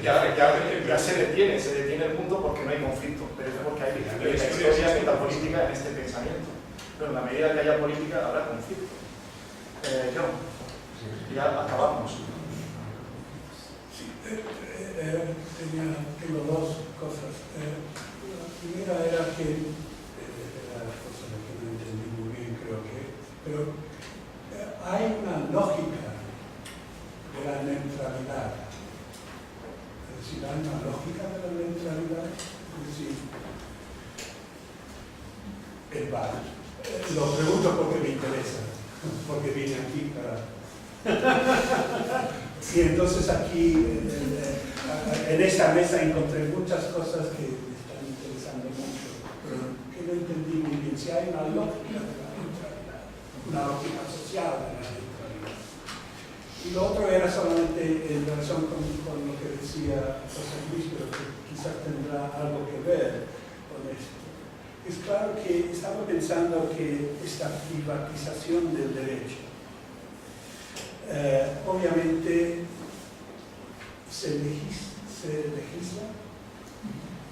Ya se detiene el mundo porque no hay conflicto, pero es porque hay metahistoria, metapolítica en este pensamiento. Pero en la medida que haya política habrá conflicto. John, ya acabamos. Sí, tengo dos cosas. La primera era que, era la cosa que no entendí muy bien, creo que, pero hay una lógica de la neutralidad. Es decir, hay una lógica de la neutralidad. Es decir, el bar. Lo pregunto porque me interesa, porque vine aquí para... Y entonces aquí, en esta mesa, encontré muchas cosas que me están interesando mucho, pero que no entendí muy bien. Si hay una lógica de la neutralidad, una lógica social de la neutralidad. Y lo otro era solamente en relación con lo que decía José Luis, pero que quizás tendrá algo que ver con esto. Es claro que estaba pensando que esta privatización del derecho, obviamente se legisla,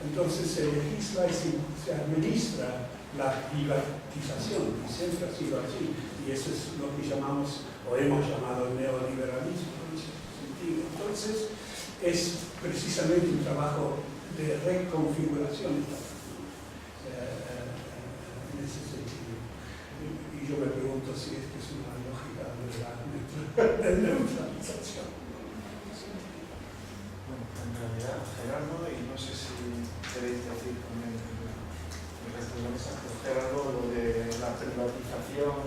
entonces se legisla y se administra la privatización, y siempre ha sido así, y eso es lo que llamamos, o hemos llamado el neoliberalismo en ese sentido. Entonces es precisamente un trabajo de reconfiguración en ese sentido. Y yo me pregunto si esto es una lógica de neutralización. Bueno, en realidad, Gerardo, y no sé si queréis decir también el resto de la mesa, pero Gerardo, lo de la privatización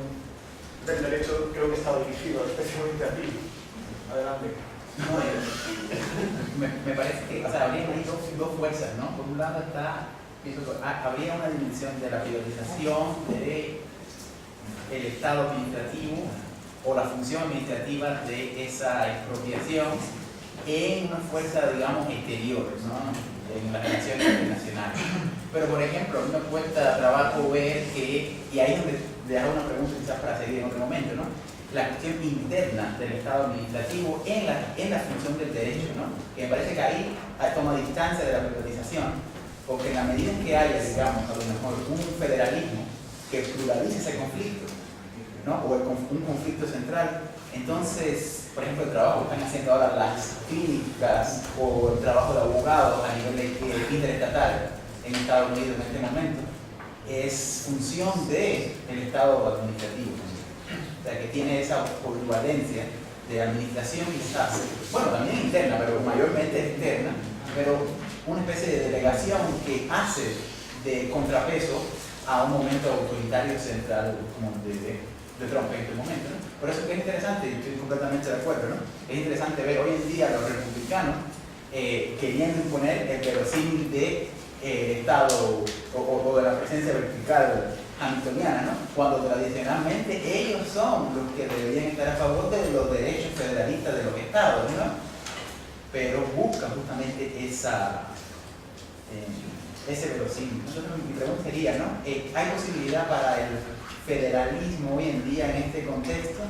del derecho creo que estaba dirigido especialmente a ti. Adelante. No, me parece que, o sea, habría ahí dos fuerzas, ¿no? Por un lado habría una dimensión de la privatización del Estado administrativo o la función administrativa de esa expropiación en una fuerza, digamos, exterior, ¿no? En las relaciones internacionales. Pero, por ejemplo, a mí me cuesta trabajo ver que, y ahí es donde le hago una pregunta quizás para seguir en otro momento, ¿no? La cuestión interna del Estado administrativo en la función del derecho, ¿no? Que me parece que ahí toma distancia de la privatización, porque en la medida en que haya, digamos, a lo mejor un federalismo que pluralice ese conflicto, ¿no? O un conflicto central, entonces, por ejemplo, el trabajo que están haciendo ahora las clínicas o el trabajo de abogados a nivel interestatal en Estados Unidos en este momento es función del Estado administrativo. O sea, que tiene esa polivalencia de administración quizás, bueno, también interna, pero mayormente externa, pero una especie de delegación que hace de contrapeso a un momento autoritario central como de Trump en este momento, ¿no? Por eso que es interesante, y estoy completamente de acuerdo, ¿no? Es interesante ver hoy en día a los republicanos queriendo imponer el verosímil de Estado o de la presencia vertical hamiltoniana, ¿no? Cuando tradicionalmente ellos son los que deberían estar a favor de los derechos federalistas de los estados, ¿no? Pero buscan justamente ese verosímil. Entonces mi pregunta sería, ¿no? ¿Hay posibilidad para el federalismo hoy en día en este contexto?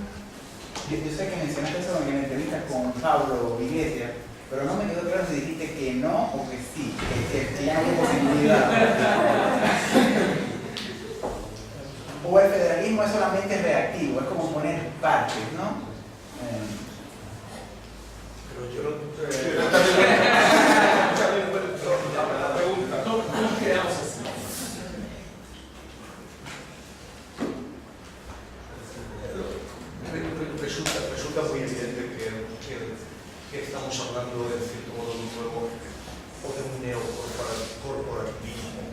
Yo sé que mencionaste eso en la entrevista con Pablo Iglesias, pero no me quedó claro si dijiste que no o que sí, que ya no hay posibilidad. O el federalismo es solamente reactivo, es como poner partes, ¿no? Pero yo no... La pregunta, ¿cómo quedamos así? Resulta muy evidente que estamos hablando de cierto modo de un nuevo o de un neocorporativismo.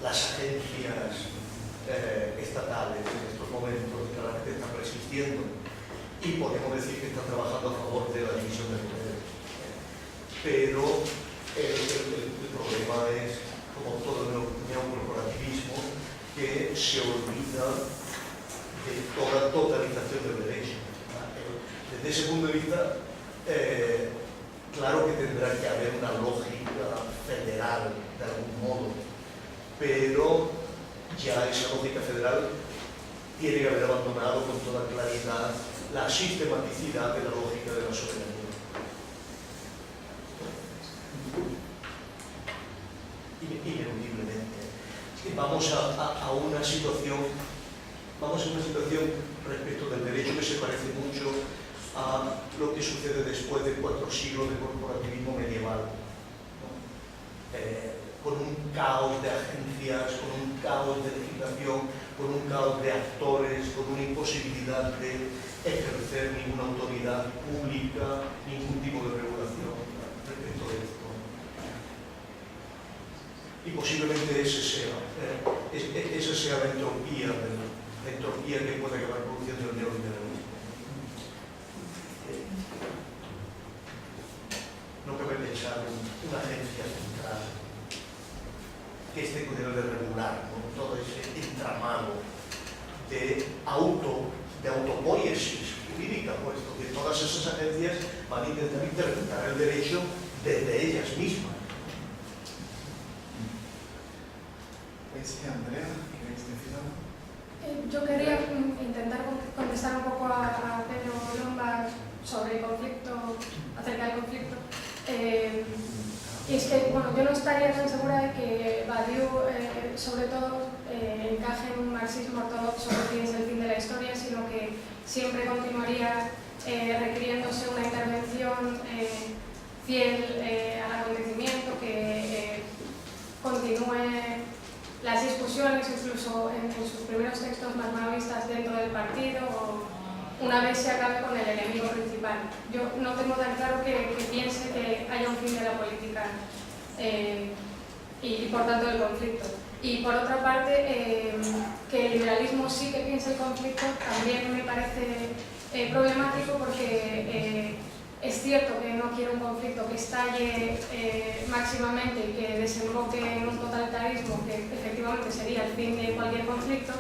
Las agencias estatales en estos momentos claramente están resistiendo y podemos decir que están trabajando a favor de la división del poder. Pero el problema es, como todo el neocorporativismo, que se olvida de toda totalización del derecho. Desde ese punto de vista, claro que tendrá que haber una lógica federal de algún modo, pero ya esa lógica federal tiene que haber abandonado con toda claridad la sistematicidad de la lógica de la soberanía. Ineludiblemente. Vamos a una situación respecto del derecho que se parece mucho a lo que sucede después de 4 siglos de corporativismo medieval, ¿no? Con un caos de agencias, con un caos de legislación, con un caos de actores, con una imposibilidad de ejercer ninguna autoridad pública, ningún tipo de regulación respecto de esto. Y posiblemente esa sea la entropía que puede acabar produciendo el neoliberalismo. No cabe pensar en una agencia central que esté con de regular, ¿no? Todo ese entramado de autopoiesis jurídica, puesto que todas esas agencias van a intentar interpretar el derecho desde ellas mismas. Sí, Andrea, ¿queréis decir algo? Yo quería intentar contestar un poco a Pedro Lomba sobre el conflicto, acerca del conflicto. Y es que, bueno, yo no estaría tan segura de que Badiou, sobre todo, encaje en un marxismo ortodoxo que es el fin de la historia, sino que siempre continuaría requiriéndose una intervención fiel al acontecimiento, que continúe las discusiones, incluso en sus primeros textos más maoístas dentro del partido, o una vez se acabe con el enemigo principal. Yo no tengo tan claro que piense que haya un fin de la política y por tanto del conflicto. Y por otra parte, que el liberalismo sí que piense el conflicto también me parece problemático, porque es cierto que no quiere un conflicto que estalle máximamente y que desemboque en un totalitarismo, que efectivamente sería el fin de cualquier conflicto,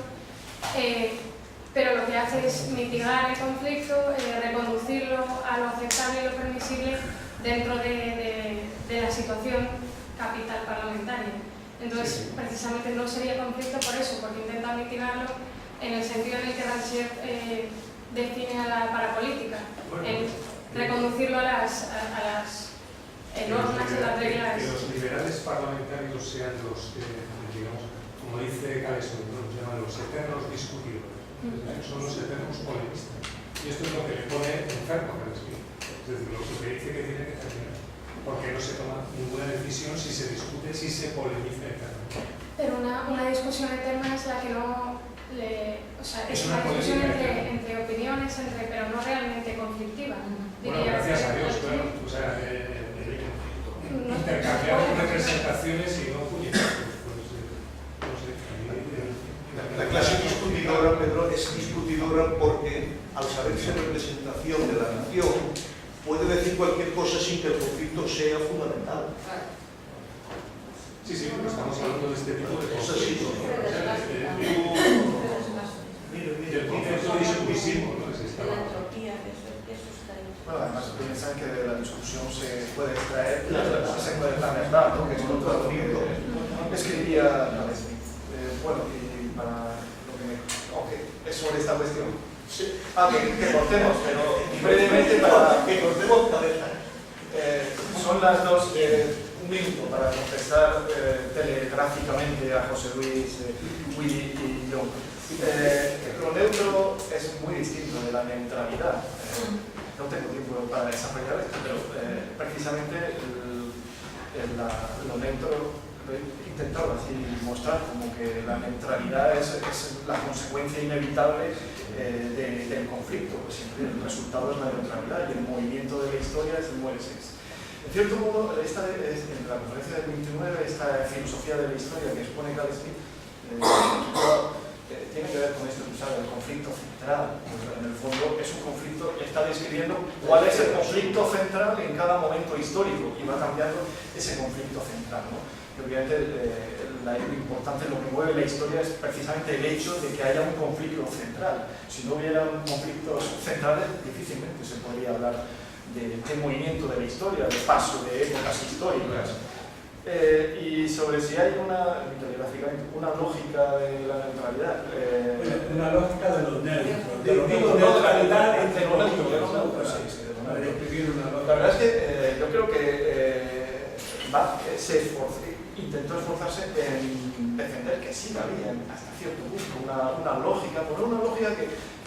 pero lo que hace es mitigar el conflicto, reconducirlo a lo aceptable y lo permisible dentro de la situación capital parlamentaria. Entonces, precisamente no sería conflicto por eso, porque intenta mitigarlo en el sentido en el que Rancière define a la parapolítica. Reconducirlo a las normas y las reglas. Que los liberales parlamentarios sean los que, digamos, como dice Galeston, nos llaman los eternos discutidores. Son los eternos polemistas. Y esto es lo que le pone enfermo a Galeston. Es decir, lo que dice que tiene que terminar. Porque no se toma ninguna decisión si se discute, si se polemiza eternamente. Pero una discusión eterna es la que no... o sea, es una discusión entre opiniones, pero no realmente conflictiva. Bueno, gracias a Dios, claro. O sea, intercambiar representaciones y no puñetazos. No sé. La clase discutidora, Pedro, es discutidora porque, al saberse representación de la nación, puede decir cualquier cosa sin que el conflicto sea fundamental. Sí, pero estamos hablando de este tipo de cosas. Sí, del concepto discutivo, ¿no? Bueno, además piensan que de la discusión se puede extraer la verdad, ¿no? Que es otro conflicto. Escribía bueno, y para lo que es sobre esta cuestión. Sí. Que cortemos, pero brevemente para que cortemos cabeza. Son las 2, un minuto para contestar telegráficamente a José Luis, Willy y yo. Lo neutro es muy distinto de la neutralidad. No tengo tiempo para desarrollar esto, pero precisamente lo neutro lo he intentado así mostrar como que la neutralidad es la consecuencia inevitable del conflicto, pues siempre el resultado es la neutralidad y el movimiento de la historia es el mueres. En cierto modo, en la conferencia del 29, esta filosofía de la historia que expone Carl Smith tiene que ver con esto que usaba el conflicto central. En el fondo es un conflicto que está describiendo cuál es el conflicto central en cada momento histórico y va cambiando ese conflicto central, ¿no? Y obviamente lo importante, lo que mueve la historia es precisamente el hecho de que haya un conflicto central. Si no hubiera conflictos centrales, difícilmente se podría hablar de movimiento de la historia, de paso de épocas históricas. Y sobre si hay una lógica de la neutralidad. Una lógica de los neutros. Digo, neutralidad entre lo los neutro, neutros. sí, Para describir una lógica. La verdad es que yo creo que Bach intentó esforzarse en defender que sí había hasta cierto punto una lógica, poner una lógica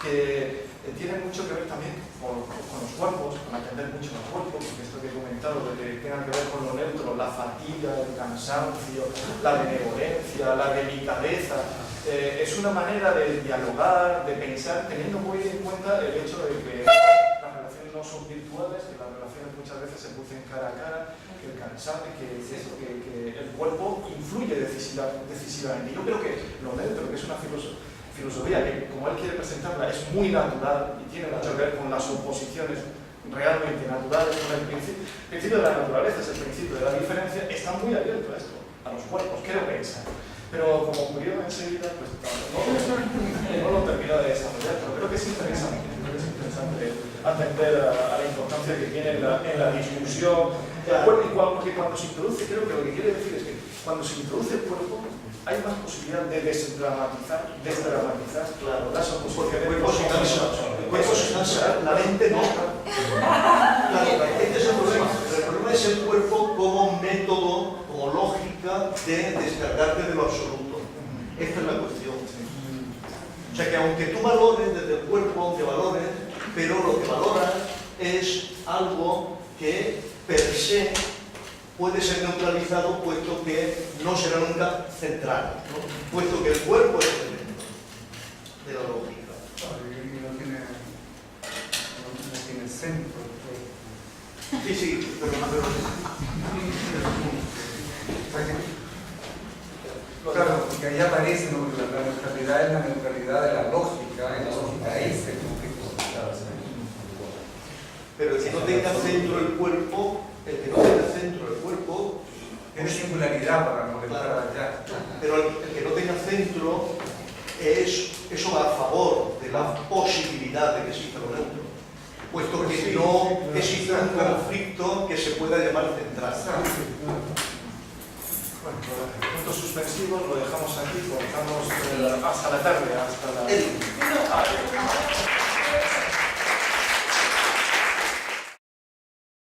que tiene mucho que ver también con los cuerpos, con atender mucho los cuerpos, porque esto que he comentado, de que tenga que ver con lo neutro, la fatiga, el cansancio, la benevolencia, la delicadeza, es una manera de dialogar, de pensar, teniendo muy en cuenta el hecho de que las relaciones no son virtuales, que las relaciones muchas veces se producen cara a cara, que el cansancio, que el cuerpo influye decisivamente. Yo creo que lo neutro, que es una filosofía que, como él quiere presentarla, es muy natural y tiene mucho que ver con las oposiciones realmente naturales, con el principio de la naturaleza, es el principio de la diferencia, está muy abierto a esto, a los cuerpos, creo pensar. Pero como murió enseguida, pues no lo termino de desarrollar, pero creo que es interesante atender a la importancia que tiene en la discusión. Porque cuando se introduce, creo que lo que quiere decir es que cuando se introduce el cuerpo, hay más posibilidad de desdramatizar claro, las oposiciones. El cuerpo se cansa, la mente no. Claro, este es el problema. El problema es el cuerpo como método, como lógica de descargarte de lo absoluto. Esta es la cuestión. O sea que aunque tú valores desde el cuerpo, aunque valores, pero lo que valoras es algo que per se puede ser neutralizado, puesto que no será nunca central, ¿no? Puesto que el cuerpo es el elemento de la lógica. Y no tiene centro. Sí, pero claro, porque ahí aparece, ¿no? La neutralidad es la neutralidad de la lógica, y la lógica es el conflicto. Pero el que no tenga centro el cuerpo, tiene singularidad para molestar allá. Pero el que no tenga centro, eso va a favor de la posibilidad de que exista lo neutro, puesto que no existe un conflicto que se pueda llamar central. Bueno, puntos suspensivos, lo dejamos aquí, cortamos hasta la tarde, hasta la...